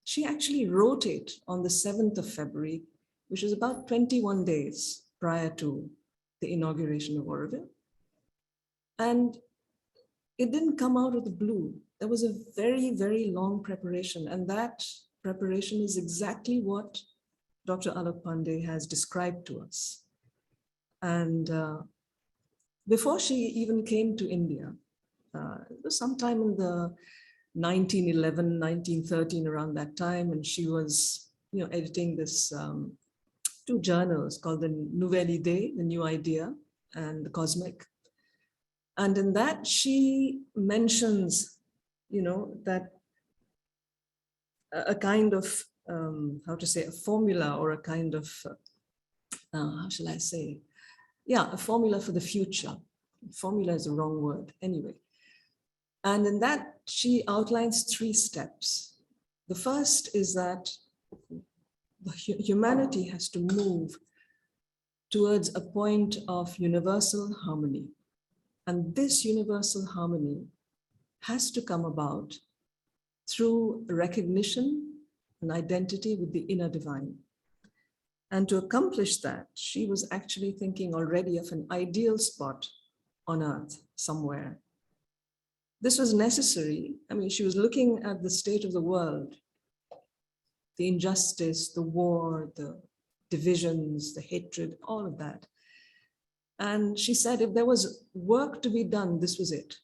She actually wrote it on the 7th of February, which was about 21 days prior to the inauguration of Auroville. And it didn't come out of the blue. There was a very, very long preparation, and that preparation is exactly what Dr. Alok Pandey has described to us. And before she even came to India, it was sometime in the 1911, 1913, around that time, and she was, editing this 2 journals called the Nouvelle Idée, the New Idea, and the Cosmic. And in that, she mentions, that a kind of, a formula or a kind of, how shall I say? Yeah, a formula for the future. Formula is the wrong word, anyway. And in that, she outlines 3 steps. The first is that humanity has to move towards a point of universal harmony. And this universal harmony has to come about through recognition and identity with the inner divine. And to accomplish that, she was actually thinking already of an ideal spot on earth somewhere. This was necessary. I mean, she was looking at the state of the world, the injustice, the war, the divisions, the hatred, all of that. And she said, if there was work to be done, this was it.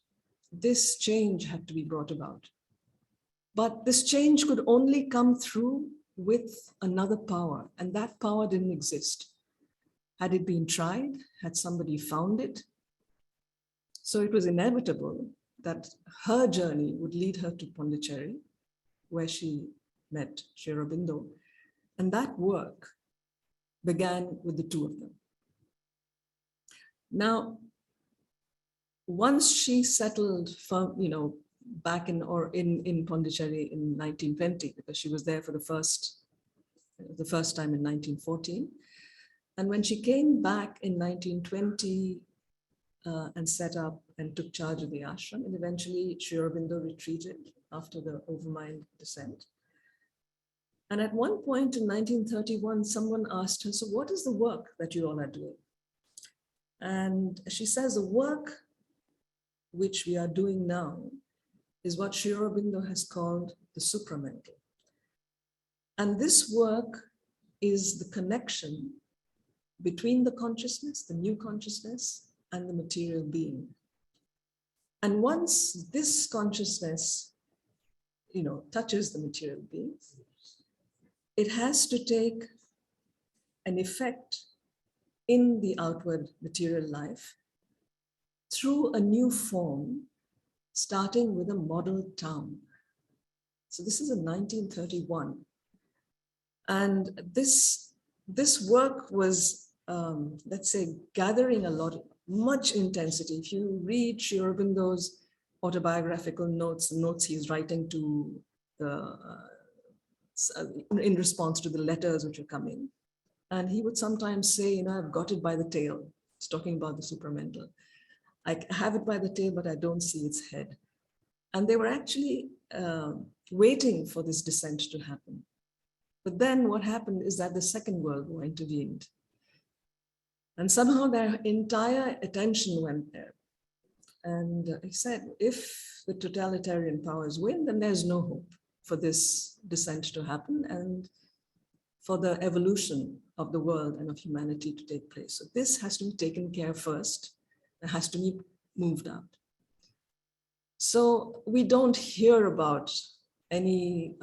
This change had to be brought about. But this change could only come through with another power, and that power didn't exist. Had it been tried? Had somebody found it? So it was inevitable that her journey would lead her to Pondicherry, where she met Sri Aurobindo. And that work began with the two of them. Now, once she settled from, back in Pondicherry in 1920, because she was there for the first time in 1914. And when she came back in 1920 and set up and took charge of the ashram, and eventually Sri Aurobindo retreated after the overmind descent. And at one point in 1931, someone asked her, so what is the work that you all are doing? And she says, the work which we are doing now is what Sri Aurobindo has called the supramental. And this work is the connection between the consciousness, the new consciousness, and the material being. And once this consciousness, touches the material being, it has to take an effect in the outward material life through a new form, starting with a model town. So this is in 1931. And this work was, let's say, gathering much intensity. If you read Sri Aurobindo's autobiographical notes, the notes he's writing to in response to the letters which are coming, and he would sometimes say, I've got it by the tail. He's talking about the supramental. I have it by the tail, but I don't see its head. And they were actually waiting for this descent to happen. But then what happened is that the Second World War intervened. And somehow their entire attention went there. And he said, if the totalitarian powers win, then there's no hope for this descent to happen and for the evolution of the world and of humanity to take place. So this has to be taken care of first. It has to be moved out. So we don't hear about any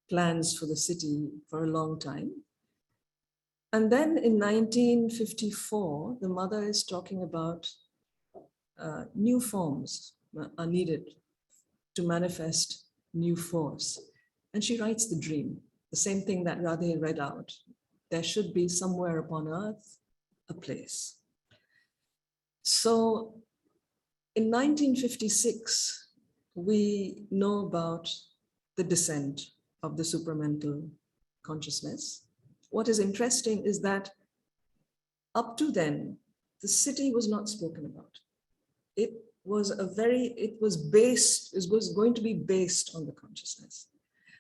plans for the city for a long time. And then in 1954, the mother is talking about new forms are needed to manifest new force. And she writes the dream, the same thing that Radhe read out. There should be somewhere upon earth a place. So in 1956, we know about the descent of the supramental consciousness. What is interesting is that up to then, the city was not spoken about. It was going to be based on the consciousness.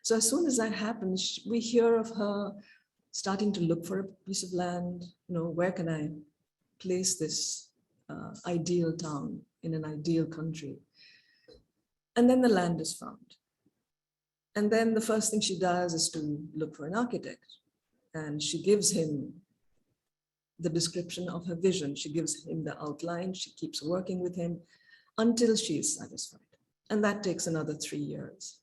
So as soon as that happens, we hear of her starting to look for a piece of land. Where can I place this ideal town in an ideal country? And then the land is found. And then the first thing she does is to look for an architect. And she gives him the description of her vision. She gives him the outline. She keeps working with him until she is satisfied. And that takes another 3 years.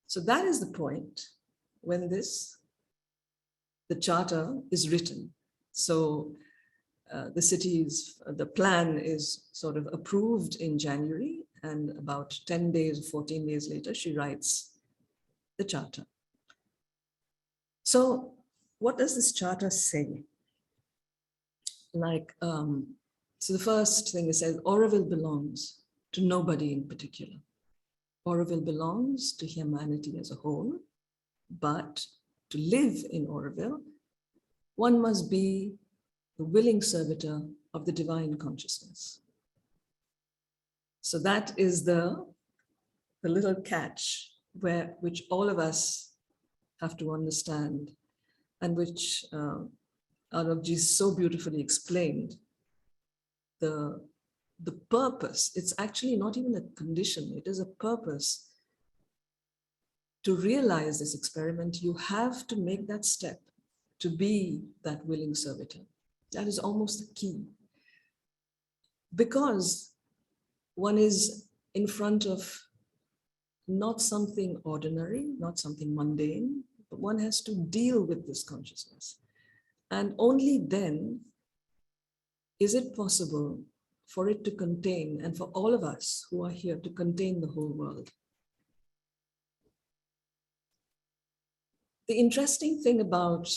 So that is the point when the charter is written. So the plan is sort of approved in January, and about 10 days or 14 days later, she writes the charter. So what does this charter say? So the first thing it says, Auroville belongs to nobody in particular. Auroville belongs to humanity as a whole, but to live in Auroville, one must be the willing servitor of the divine consciousness. So that is the little catch which all of us have to understand, and which Alokji so beautifully explained. The purpose, it's actually not even a condition, it is a purpose. To realize this experiment, you have to make that step to be that willing servitor. That is almost the key. Because one is in front of not something ordinary, not something mundane, but one has to deal with this consciousness. And only then is it possible for it to contain, and for all of us who are here to contain the whole world. The interesting thing about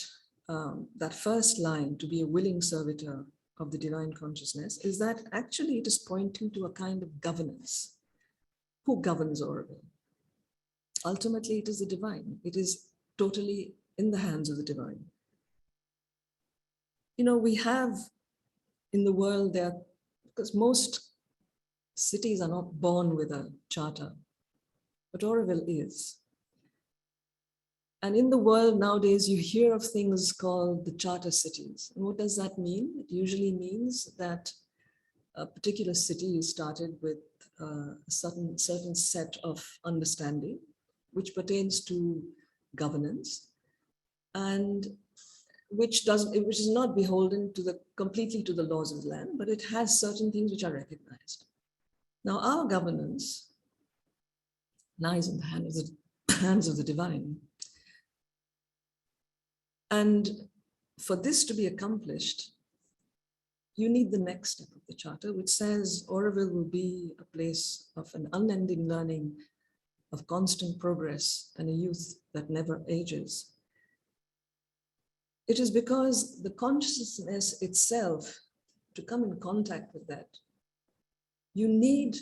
that first line, to be a willing servitor of the divine consciousness, is that actually it is pointing to a kind of governance. Who governs Auroville? Ultimately, it is the divine. It is totally in the hands of the divine. You know, we have in the world there, because most cities are not born with a charter, but Auroville is. And in the world nowadays, you hear of things called the charter cities. And what does that mean? It usually means that a particular city is started with a certain set of understanding, which pertains to governance, and which is not beholden to completely to the laws of the land, but it has certain things which are recognized. Now, our governance lies in the hands of the divine. And for this to be accomplished, you need the next step of the charter, which says Auroville will be a place of an unending learning, of constant progress, and a youth that never ages. It is because the consciousness itself, to come in contact with that, you need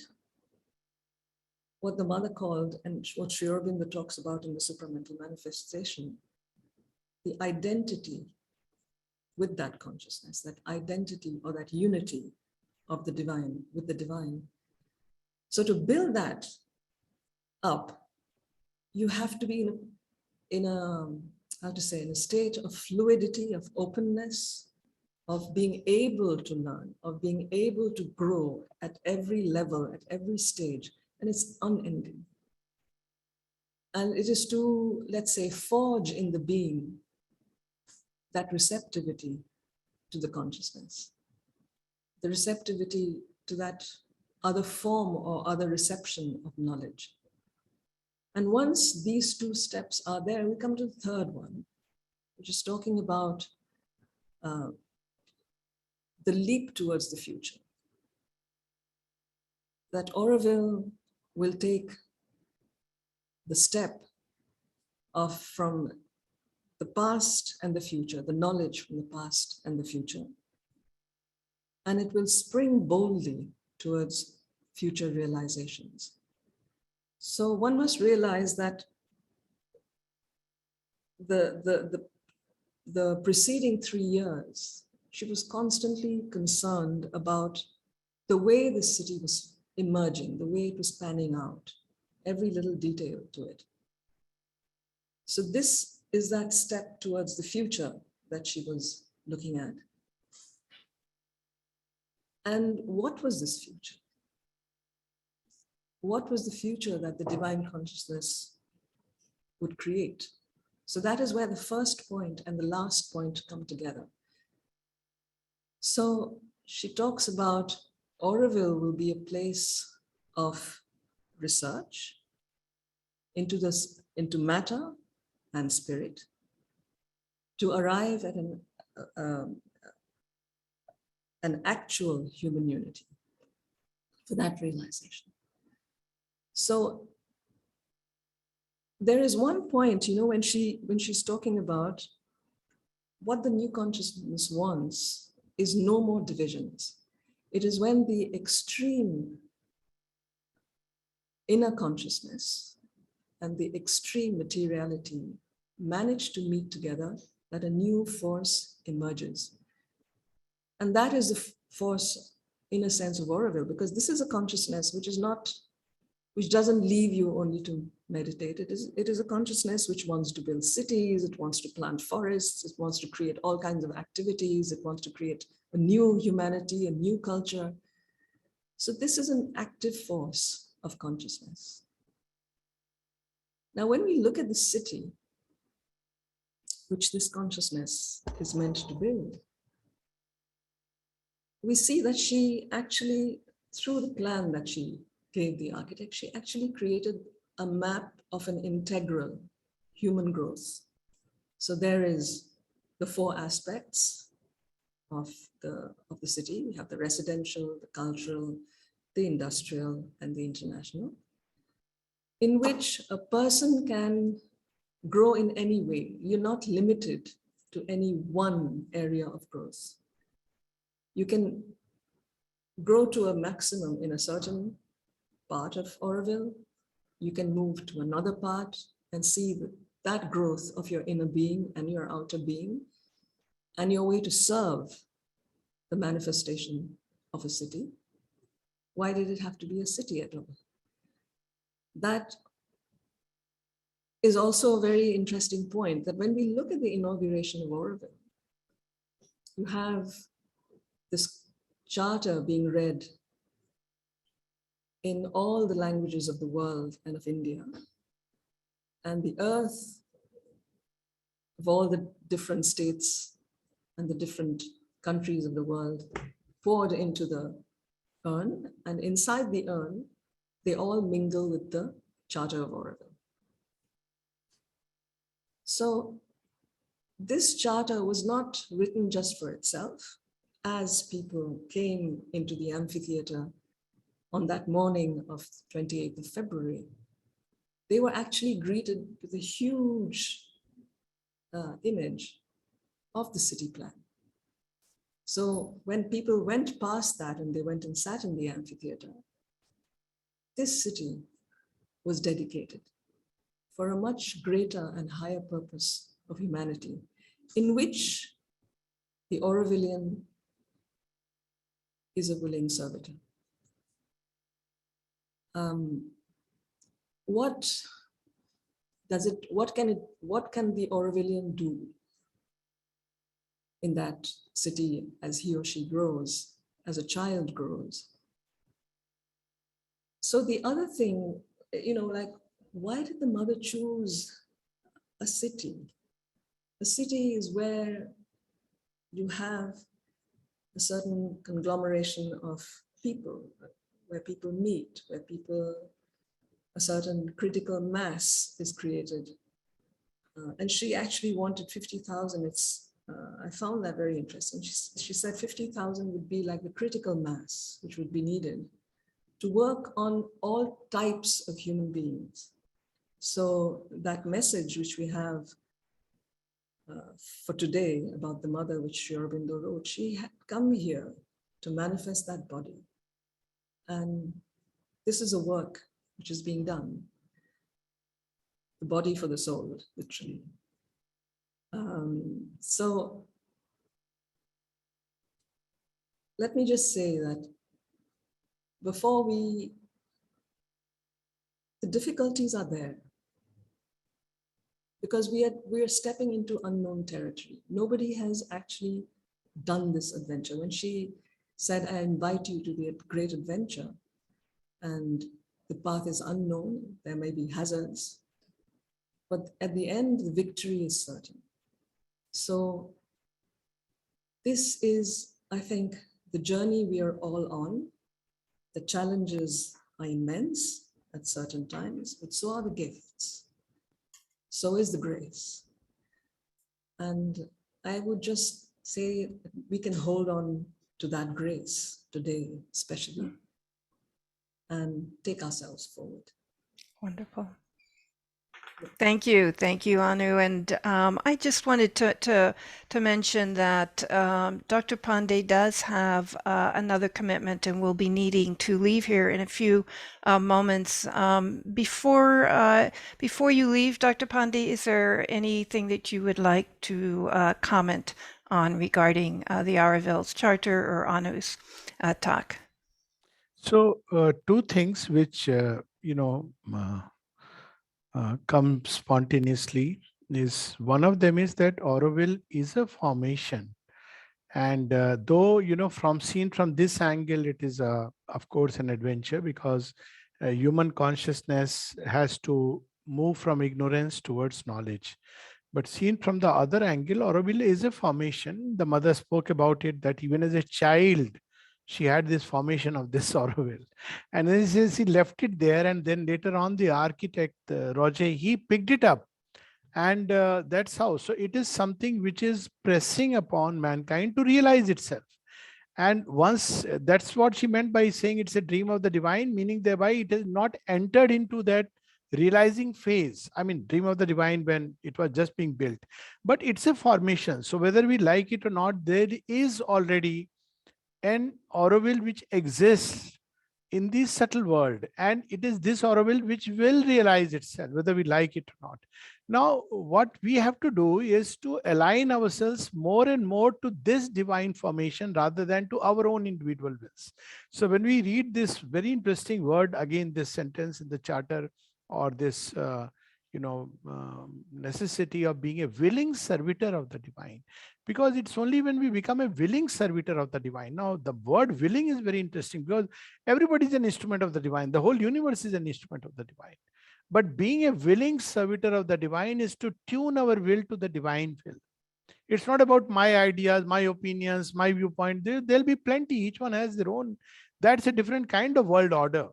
what the mother called, and what Sri Aurobindo talks about in the supramental manifestation, the identity with that consciousness, that identity or that unity of the divine with the divine. So to build that up, you have to be in a state of fluidity, of openness, of being able to learn, of being able to grow at every level, at every stage, and it's unending. And it is to, let's say, forge in the being that receptivity to the consciousness, the receptivity to that other form or other reception of knowledge. And once these two steps are there, we come to the third one, which is talking about the leap towards the future. That Auroville will take the step from the past and the future, the knowledge from the past and the future. And it will spring boldly towards future realizations. So one must realize that the preceding 3 years, she was constantly concerned about the way the city was emerging, the way it was panning out, every little detail to it. So this is that step towards the future that she was looking at. And what was this future? What was the future that the divine consciousness would create? So that is where the first point and the last point come together. So she talks about Auroville will be a place of research into matter and spirit, to arrive at an actual human unity, for that realization. So there is one point, you know, when she's talking about what the new consciousness wants is no more divisions. It is when the extreme inner consciousness and the extreme materiality manage to meet together that a new force emerges. And that is the force, in a sense, of Auroville, because this is a consciousness which doesn't leave you only to meditate. It is a consciousness which wants to build cities, it wants to plant forests, it wants to create all kinds of activities, it wants to create a new humanity, a new culture. So this is an active force of consciousness. Now, when we look at the city, which this consciousness is meant to build, we see that she actually, through the plan that she gave the architect, she actually created a map of an integral human growth. So there is the 4 aspects of the city. We have the residential, the cultural, the industrial, and the international, in which a person can grow in any way. You're not limited to any one area of growth. You can grow to a maximum in a certain part of Auroville. You can move to another part and see that growth of your inner being and your outer being, and your way to serve the manifestation of a city. Why did it have to be a city at all? That is also a very interesting point, that when we look at the inauguration of Auroville, you have this charter being read in all the languages of the world and of India. And the earth of all the different states and the different countries of the world poured into the urn, and inside the urn, they all mingle with the Charter of Auroville. So this charter was not written just for itself. As people came into the amphitheater on that morning of 28th of February, they were actually greeted with a huge image of the city plan. So when people went past that and they went and sat in the amphitheater, this city was dedicated for a much greater and higher purpose of humanity, in which the Aurovillian is a willing servitor. What can the Aurovillian do in that city as he or she grows, as a child grows? So the other thing, like, why did the mother choose a city? A city is where you have a certain conglomeration of people, where people meet, where a certain critical mass is created. And she actually wanted 50,000. I found that very interesting. She said 50,000 would be like the critical mass, which would be needed to work on all types of human beings. So that message which we have for today about the mother, which Sri Aurobindo wrote, she had come here to manifest that body. And this is a work which is being done. The body for the soul, literally. So let me just say that the difficulties are there, because we are stepping into unknown territory. Nobody has actually done this adventure. When she said, I invite you to the great adventure, and the path is unknown, there may be hazards, but at the end, the victory is certain. So this is, I think, the journey we are all on. The challenges are immense at certain times, but so are the gifts. So is the grace. And I would just say we can hold on to that grace today, especially, and take ourselves forward. Wonderful. Thank you, Anu. And I just wanted to mention that Dr. Pandey does have another commitment and will be needing to leave here in a few moments. Before you leave, Dr. Pandey, is there anything that you would like to comment on regarding the Auroville's charter or Anu's talk? So two things which come spontaneously is, one of them is that Auroville is a formation, and though seen from this angle, it is of course an adventure, because human consciousness has to move from ignorance towards knowledge. But seen from the other angle, Auroville is a formation. The mother spoke about it, that even as a child, she had this formation of this Auroville. And then she left it there, and then later on the architect, Roger, he picked it up. And that's how. So it is something which is pressing upon mankind to realize itself. And once, that's what she meant by saying it's a dream of the divine, meaning thereby it has not entered into that realizing phase. I mean, dream of the divine when it was just being built, but it's a formation. So whether we like it or not, there is already an Auroville which exists in this subtle world, and it is this Auroville which will realize itself, whether we like it or not. Now, what we have to do is to align ourselves more and more to this divine formation rather than to our own individual wills. So when we read this very interesting word, again, this sentence in the charter, or this necessity of being a willing servitor of the divine, because it's only when we become a willing servitor of the divine. Now, the word willing is very interesting, because everybody is an instrument of the divine. The whole universe is an instrument of the divine. But being a willing servitor of the divine is to tune our will to the divine will. It's not about my ideas, my opinions, my viewpoint. There'll be plenty. Each one has their own. That's a different kind of world order.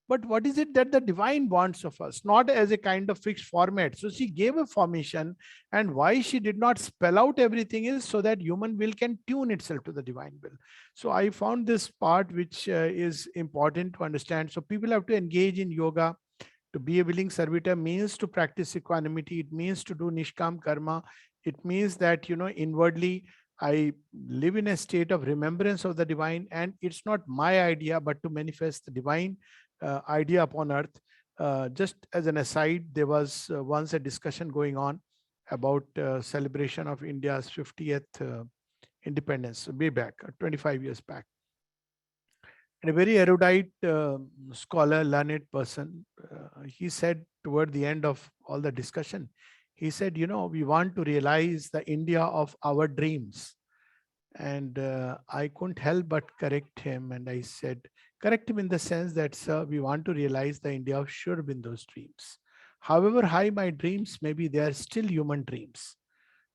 But what is it that the divine wants of us? Not as a kind of fixed format. So she gave a formation, and why she did not spell out everything is so that human will can tune itself to the divine will. So I found this part which is important to understand. So people have to engage in yoga. To be a willing servitor means to practice equanimity. It means to do nishkam karma. It means that, inwardly, I live in a state of remembrance of the divine, and it's not my idea, but to manifest the divine idea upon earth. Just as an aside, there was once a discussion going on about celebration of India's 50th independence, way back, 25 years back. And a very erudite scholar, learned person, he said toward the end of all the discussion, he said, we want to realize the India of our dreams. And I couldn't help but correct him. And I said, correct him in the sense that, sir, we want to realize the India of Sri Aurobindo's dreams. However high my dreams may be, they are still human dreams.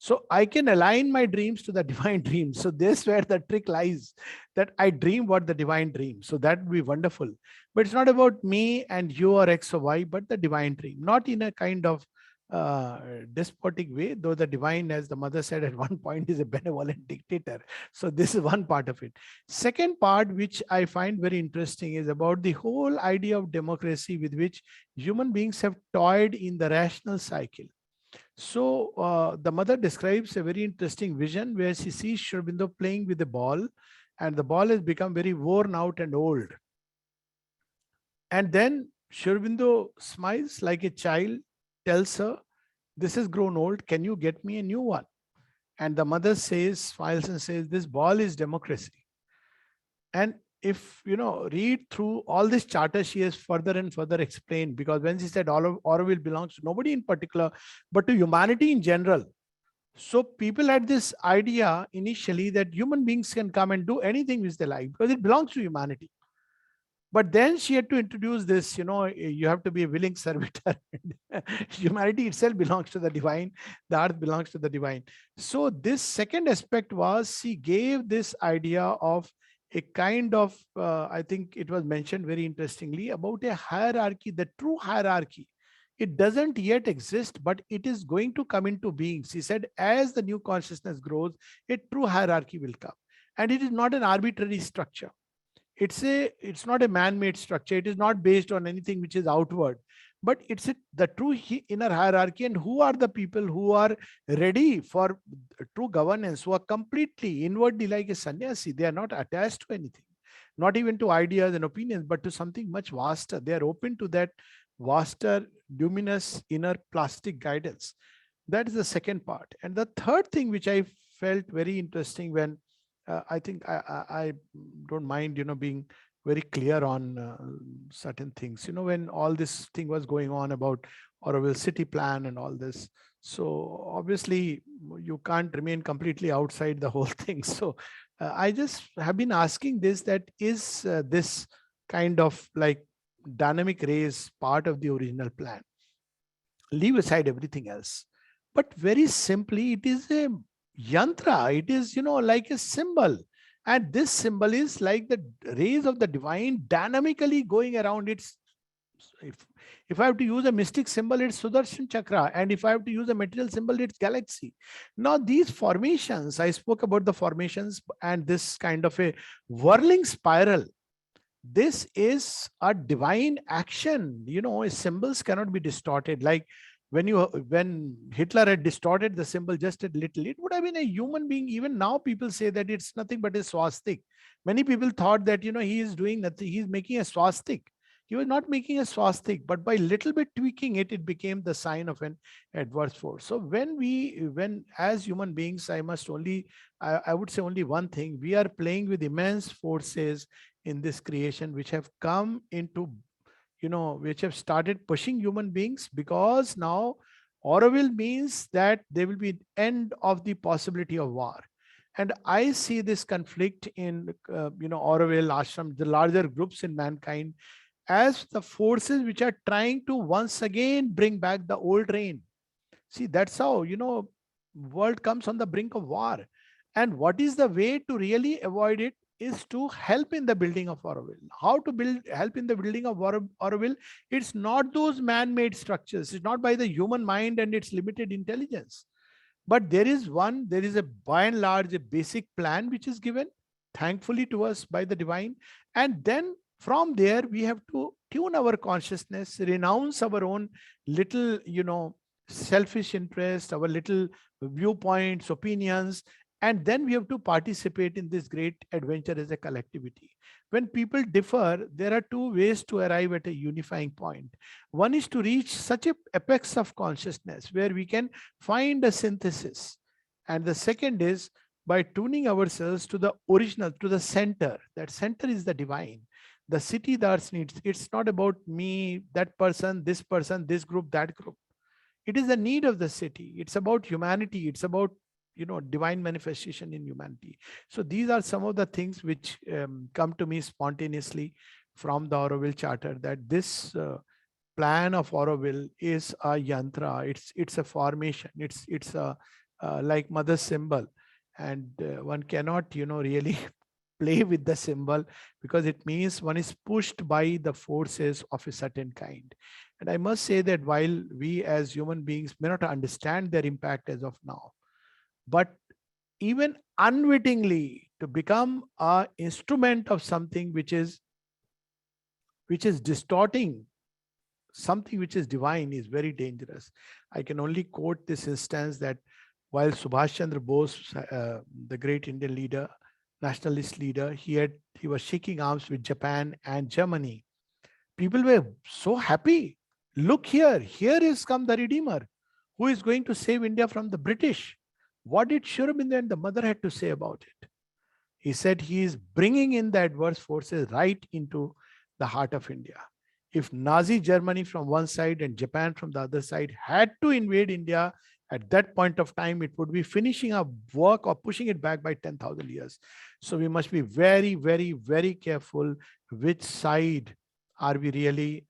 So I can align my dreams to the divine dreams. So this where the trick lies, that I dream what the divine dreams. So that would be wonderful. But it's not about me and you or X or Y, but the divine dream. Not in a kind of despotic way, though the divine, as the mother said at one point, is a benevolent dictator. So this is one part of it. Second part, which I find very interesting, is about the whole idea of democracy with which human beings have toyed in the rational cycle. So the mother describes a very interesting vision where she sees Sri Aurobindo playing with the ball, and the ball has become very worn out and old. And then Sri Aurobindo smiles like a child, tells her, this has grown old, can you get me a new one? And the mother says, smiles and says, this ball is democracy. And if read through all this charter, she has further and further explained, because when she said Auroville belongs to nobody in particular, but to humanity in general. So people had this idea initially that human beings can come and do anything which they like because it belongs to humanity. But then she had to introduce this, you have to be a willing servitor. Humanity itself belongs to the divine. The earth belongs to the divine. So this second aspect was she gave this idea of a kind of, I think it was mentioned very interestingly, about a hierarchy, the true hierarchy. It doesn't yet exist, but it is going to come into being. She said, as the new consciousness grows, a true hierarchy will come. And it is not an arbitrary structure. It's not a man-made structure. It is not based on anything which is outward, but it's the true inner hierarchy. And who are the people who are ready for true governance, who are completely inwardly like a sannyasi? They are not attached to anything, not even to ideas and opinions, but to something much vaster. They are open to that vaster, luminous inner plastic guidance. That is the second part. And the third thing which I felt very interesting when I think I don't mind, being very clear on certain things. When all this thing was going on about Auroville city plan and all this, so obviously you can't remain completely outside the whole thing. So I just have been asking this, that is this kind of like dynamic rays part of the original plan? Leave aside everything else. But very simply, it is a yantra. It is, like a symbol. And this symbol is like the rays of the divine dynamically going around. It's, if I have to use a mystic symbol, it's Sudarshan Chakra. And if I have to use a material symbol, it's galaxy. Now, these formations, I spoke about the formations and this kind of a whirling spiral. this is a divine action. Symbols cannot be distorted. Like when Hitler had distorted the symbol just a little, it would have been a human being. Even now people say that it's nothing but a swastik. Many people thought that he is doing nothing, he's making a swastik. He was not making a swastik, but by little bit tweaking it, it became the sign of an adverse force. So when as human beings, I would say only one thing: we are playing with immense forces in this creation, which have come into, which have started pushing human beings, because now Auroville means that there will be an end of the possibility of war. And I see this conflict in, Auroville, ashram, the larger groups in mankind, as the forces which are trying to once again bring back the old reign. See, that's how, world comes on the brink of war. And what is the way to really avoid it is to help in the building of Auroville. How to help in the building of Auroville? It's not those man-made structures. It's not by the human mind and its limited intelligence. But there is a by and large a basic plan which is given, thankfully, to us by the divine. And then from there, we have to tune our consciousness, renounce our own little, selfish interest, our little viewpoints, opinions, and then we have to participate in this great adventure as a collectivity. When people differ, there are two ways to arrive at a unifying point. One is to reach such a apex of consciousness where we can find a synthesis. And the second is by tuning ourselves to the original, to the center. That center is the divine. The city that needs, it's not about me, that person, this group, that group. It is the need of the city. It's about humanity. It's about, divine manifestation in humanity. So these are some of the things which come to me spontaneously from the Auroville Charter, that this plan of Auroville is a yantra. It's a formation. It's a like mother symbol, and one cannot, really play with the symbol, because it means one is pushed by the forces of a certain kind. And I must say that while we as human beings may not understand their impact as of now, but even unwittingly to become an instrument of something which is distorting something which is divine is very dangerous. I can only quote this instance that while Subhash Chandra Bose, the great Indian leader, nationalist leader, he was shaking arms with Japan and Germany. People were so happy. Look here is come the Redeemer, who is going to save India from the British. What did Sri Aurobindo and the mother had to say about it? He said he is bringing in the adverse forces right into the heart of India. If Nazi Germany from one side and Japan from the other side had to invade India at that point of time, it would be finishing our work or pushing it back by 10,000 years. So we must be very, very, very careful which side are we really,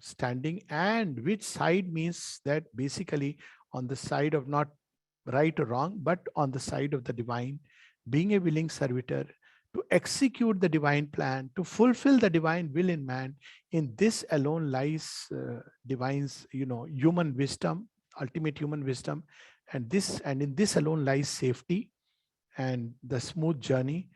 standing, and which side means that basically on the side of not right or wrong, but on the side of the divine, being a willing servitor to execute the divine plan, to fulfill the divine will in man. In this alone lies divine's, human wisdom, ultimate human wisdom, and in this alone lies safety and the smooth journey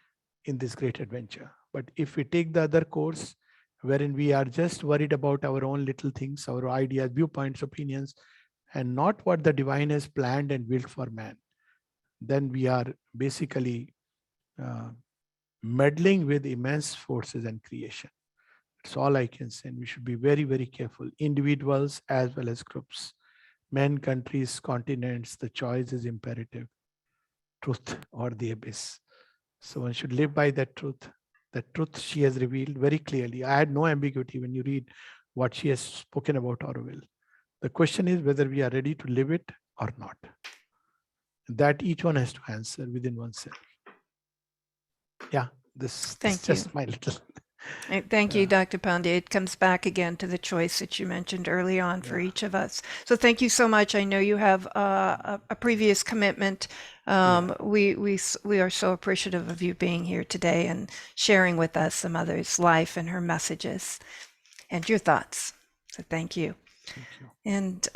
in this great adventure. But if we take the other course, wherein we are just worried about our own little things, our ideas, viewpoints, opinions, and not what the divine has planned and willed for man, then we are basically meddling with immense forces and creation. That's all I can say. And we should be very, very careful, individuals as well as groups, men, countries, continents. The choice is imperative: truth or the abyss. So one should live by that truth. That truth she has revealed very clearly. I had no ambiguity when you read what she has spoken about Auroville. The question is whether we are ready to live it or not. That each one has to answer within oneself. Yeah, this is just my little. Thank you, Dr. Pandey. It comes back again to the choice that you mentioned early on for each of us. So thank you so much. I know you have a previous commitment. We are so appreciative of you being here today and sharing with us the mother's life and her messages and your thoughts. So thank you. Thank you. And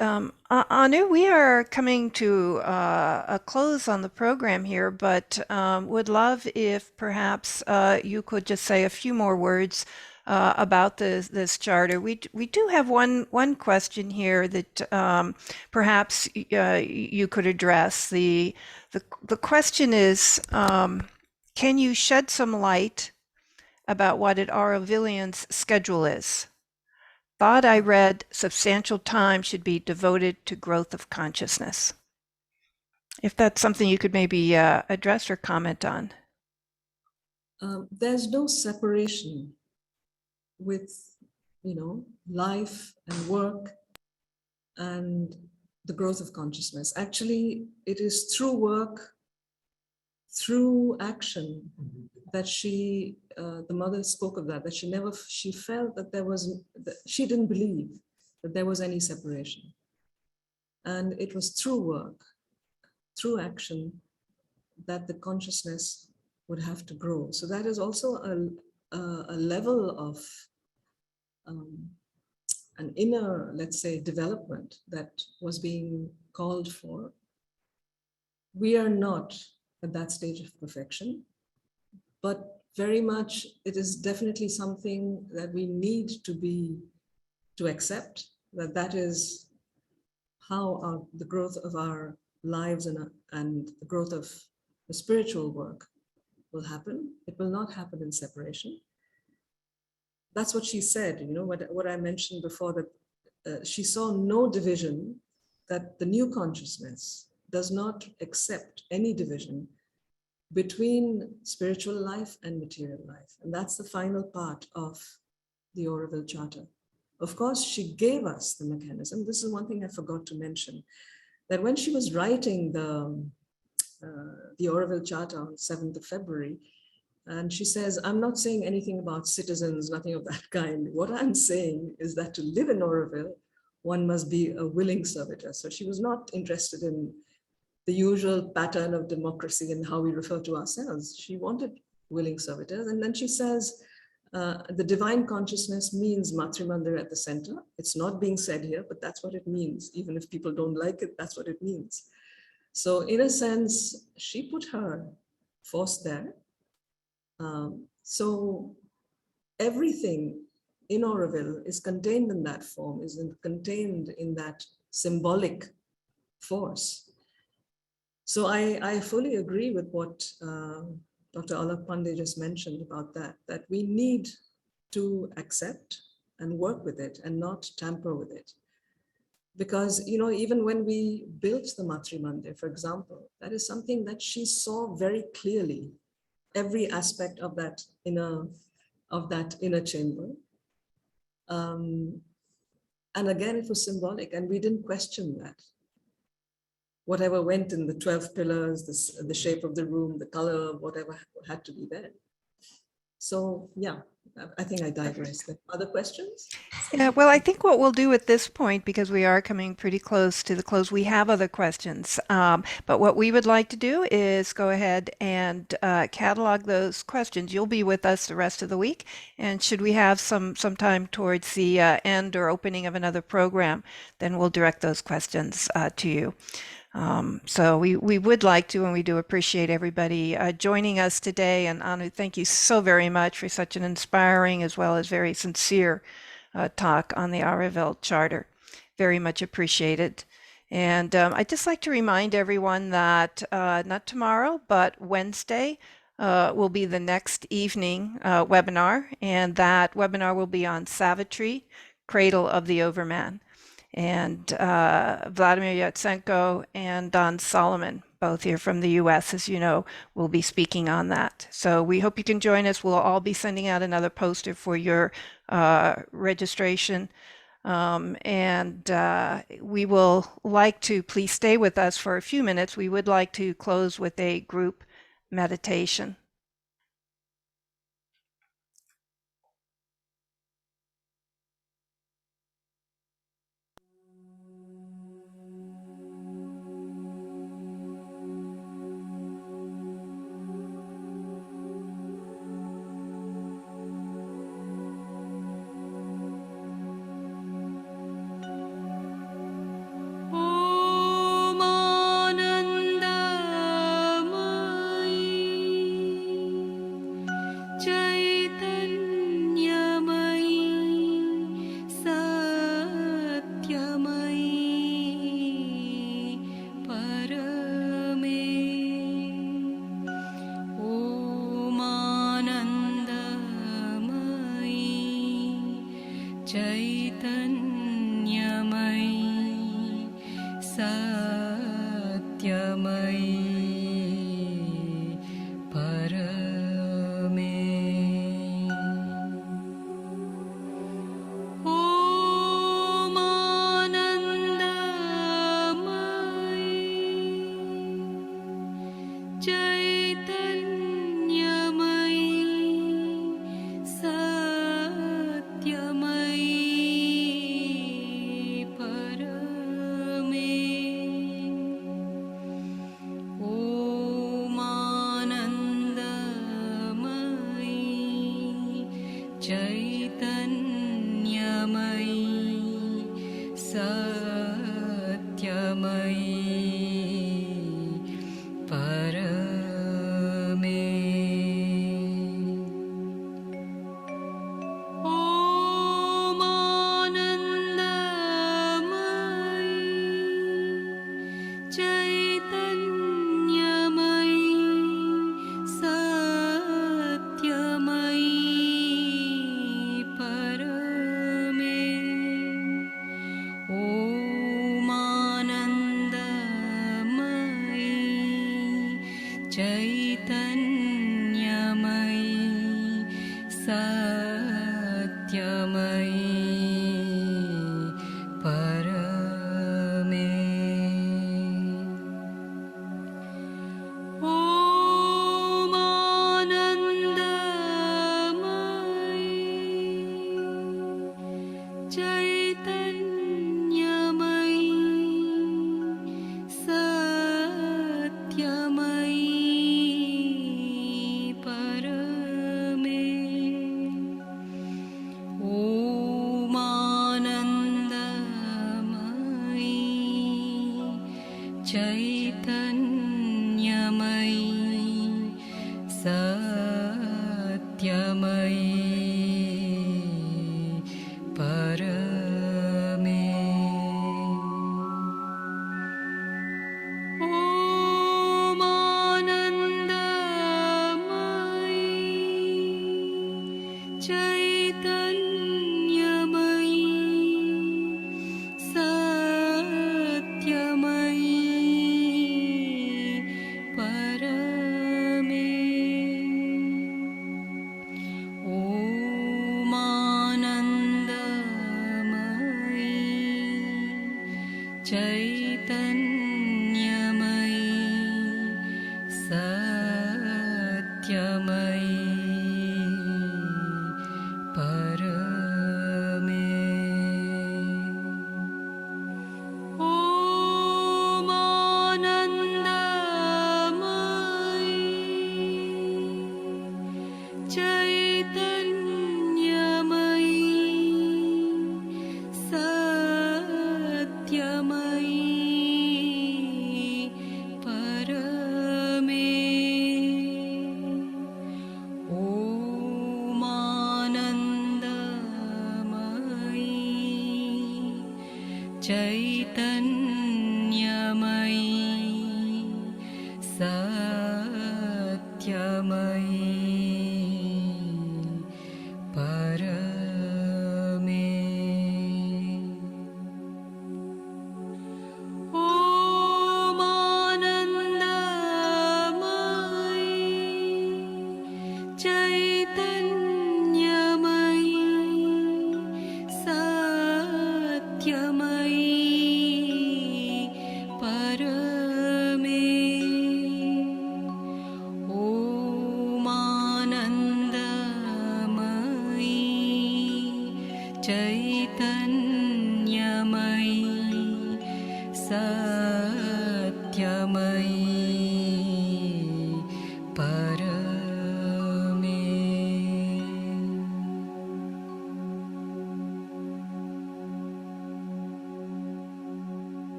Anu, we are coming to a close on the program here, but would love if perhaps you could just say a few more words about this charter. We do have one question here that perhaps you could address. The question is, can you shed some light about what an Aurovillian's schedule is? Thought I read substantial time should be devoted to growth of consciousness. If that's something you could maybe address or comment on. There's no separation with, life and work and the growth of consciousness. Actually, it is through work, through action, that the mother spoke of that she felt that she didn't believe that there was any separation. And it was through work, through action, that the consciousness would have to grow. So that is also a level of an inner, let's say, development that was being called for. We are not at that stage of perfection, but very much it is definitely something that we need to accept, that is how the growth of our lives and the growth of the spiritual work will happen. It will not happen in separation. That's what she said, what I mentioned before, that she saw no division, that the new consciousness does not accept any division between spiritual life and material life. And that's the final part of the Auroville Charter. Of course, she gave us the mechanism. This is one thing I forgot to mention, that when she was writing the Auroville Charter on 7th of February, and she says, I'm not saying anything about citizens, nothing of that kind. What I'm saying is that to live in Auroville, one must be a willing servitor. So she was not interested in the usual pattern of democracy and how we refer to ourselves. She wanted willing servitors. And then she says, the divine consciousness means Matrimandir at the center. It's not being said here, but that's what it means. Even if people don't like it, that's what it means. So in a sense, she put her force there. So everything in Auroville is contained in that form, is contained in that symbolic force. So I fully agree with what Dr. Alok Pandey just mentioned about that we need to accept and work with it and not tamper with it. Because, even when we built the Matri Mandir, for example, that is something that she saw very clearly, every aspect of that inner chamber. And again, it was symbolic, and we didn't question that. Whatever went in the 12 pillars, the shape of the room, the color, whatever had to be there. So yeah, I think I digressed. Other questions? Yeah, well, I think what we'll do at this point, because we are coming pretty close to the close, we have other questions. But what we would like to do is go ahead and catalog those questions. You'll be with us the rest of the week. And should we have some time towards the end or opening of another program, then we'll direct those questions to you. So we would like to, and we do appreciate everybody joining us today. And Anu, thank you so very much for such an inspiring as well as very sincere talk on the Auroville Charter. Very much appreciated. And I'd just like to remind everyone that not tomorrow, but Wednesday will be the next evening webinar. And that webinar will be on Savitri, Cradle of the Overman. And Vladimir Yatsenko and Don Solomon, both here from the US, as you know, will be speaking on that. So we hope you can join us. We'll all be sending out another poster for your registration. We will like to, please stay with us for a few minutes. We would like to close with a group meditation.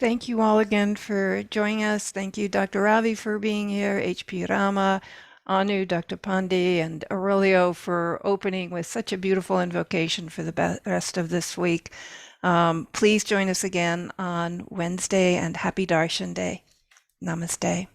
Thank you all again for joining us. Thank you, Dr. Ravi, for being here, H.P. Rama, Anu, Dr. Pandey, and Aurelio for opening with such a beautiful invocation for the rest of this week. Please join us again on Wednesday, and happy Darshan Day. Namaste.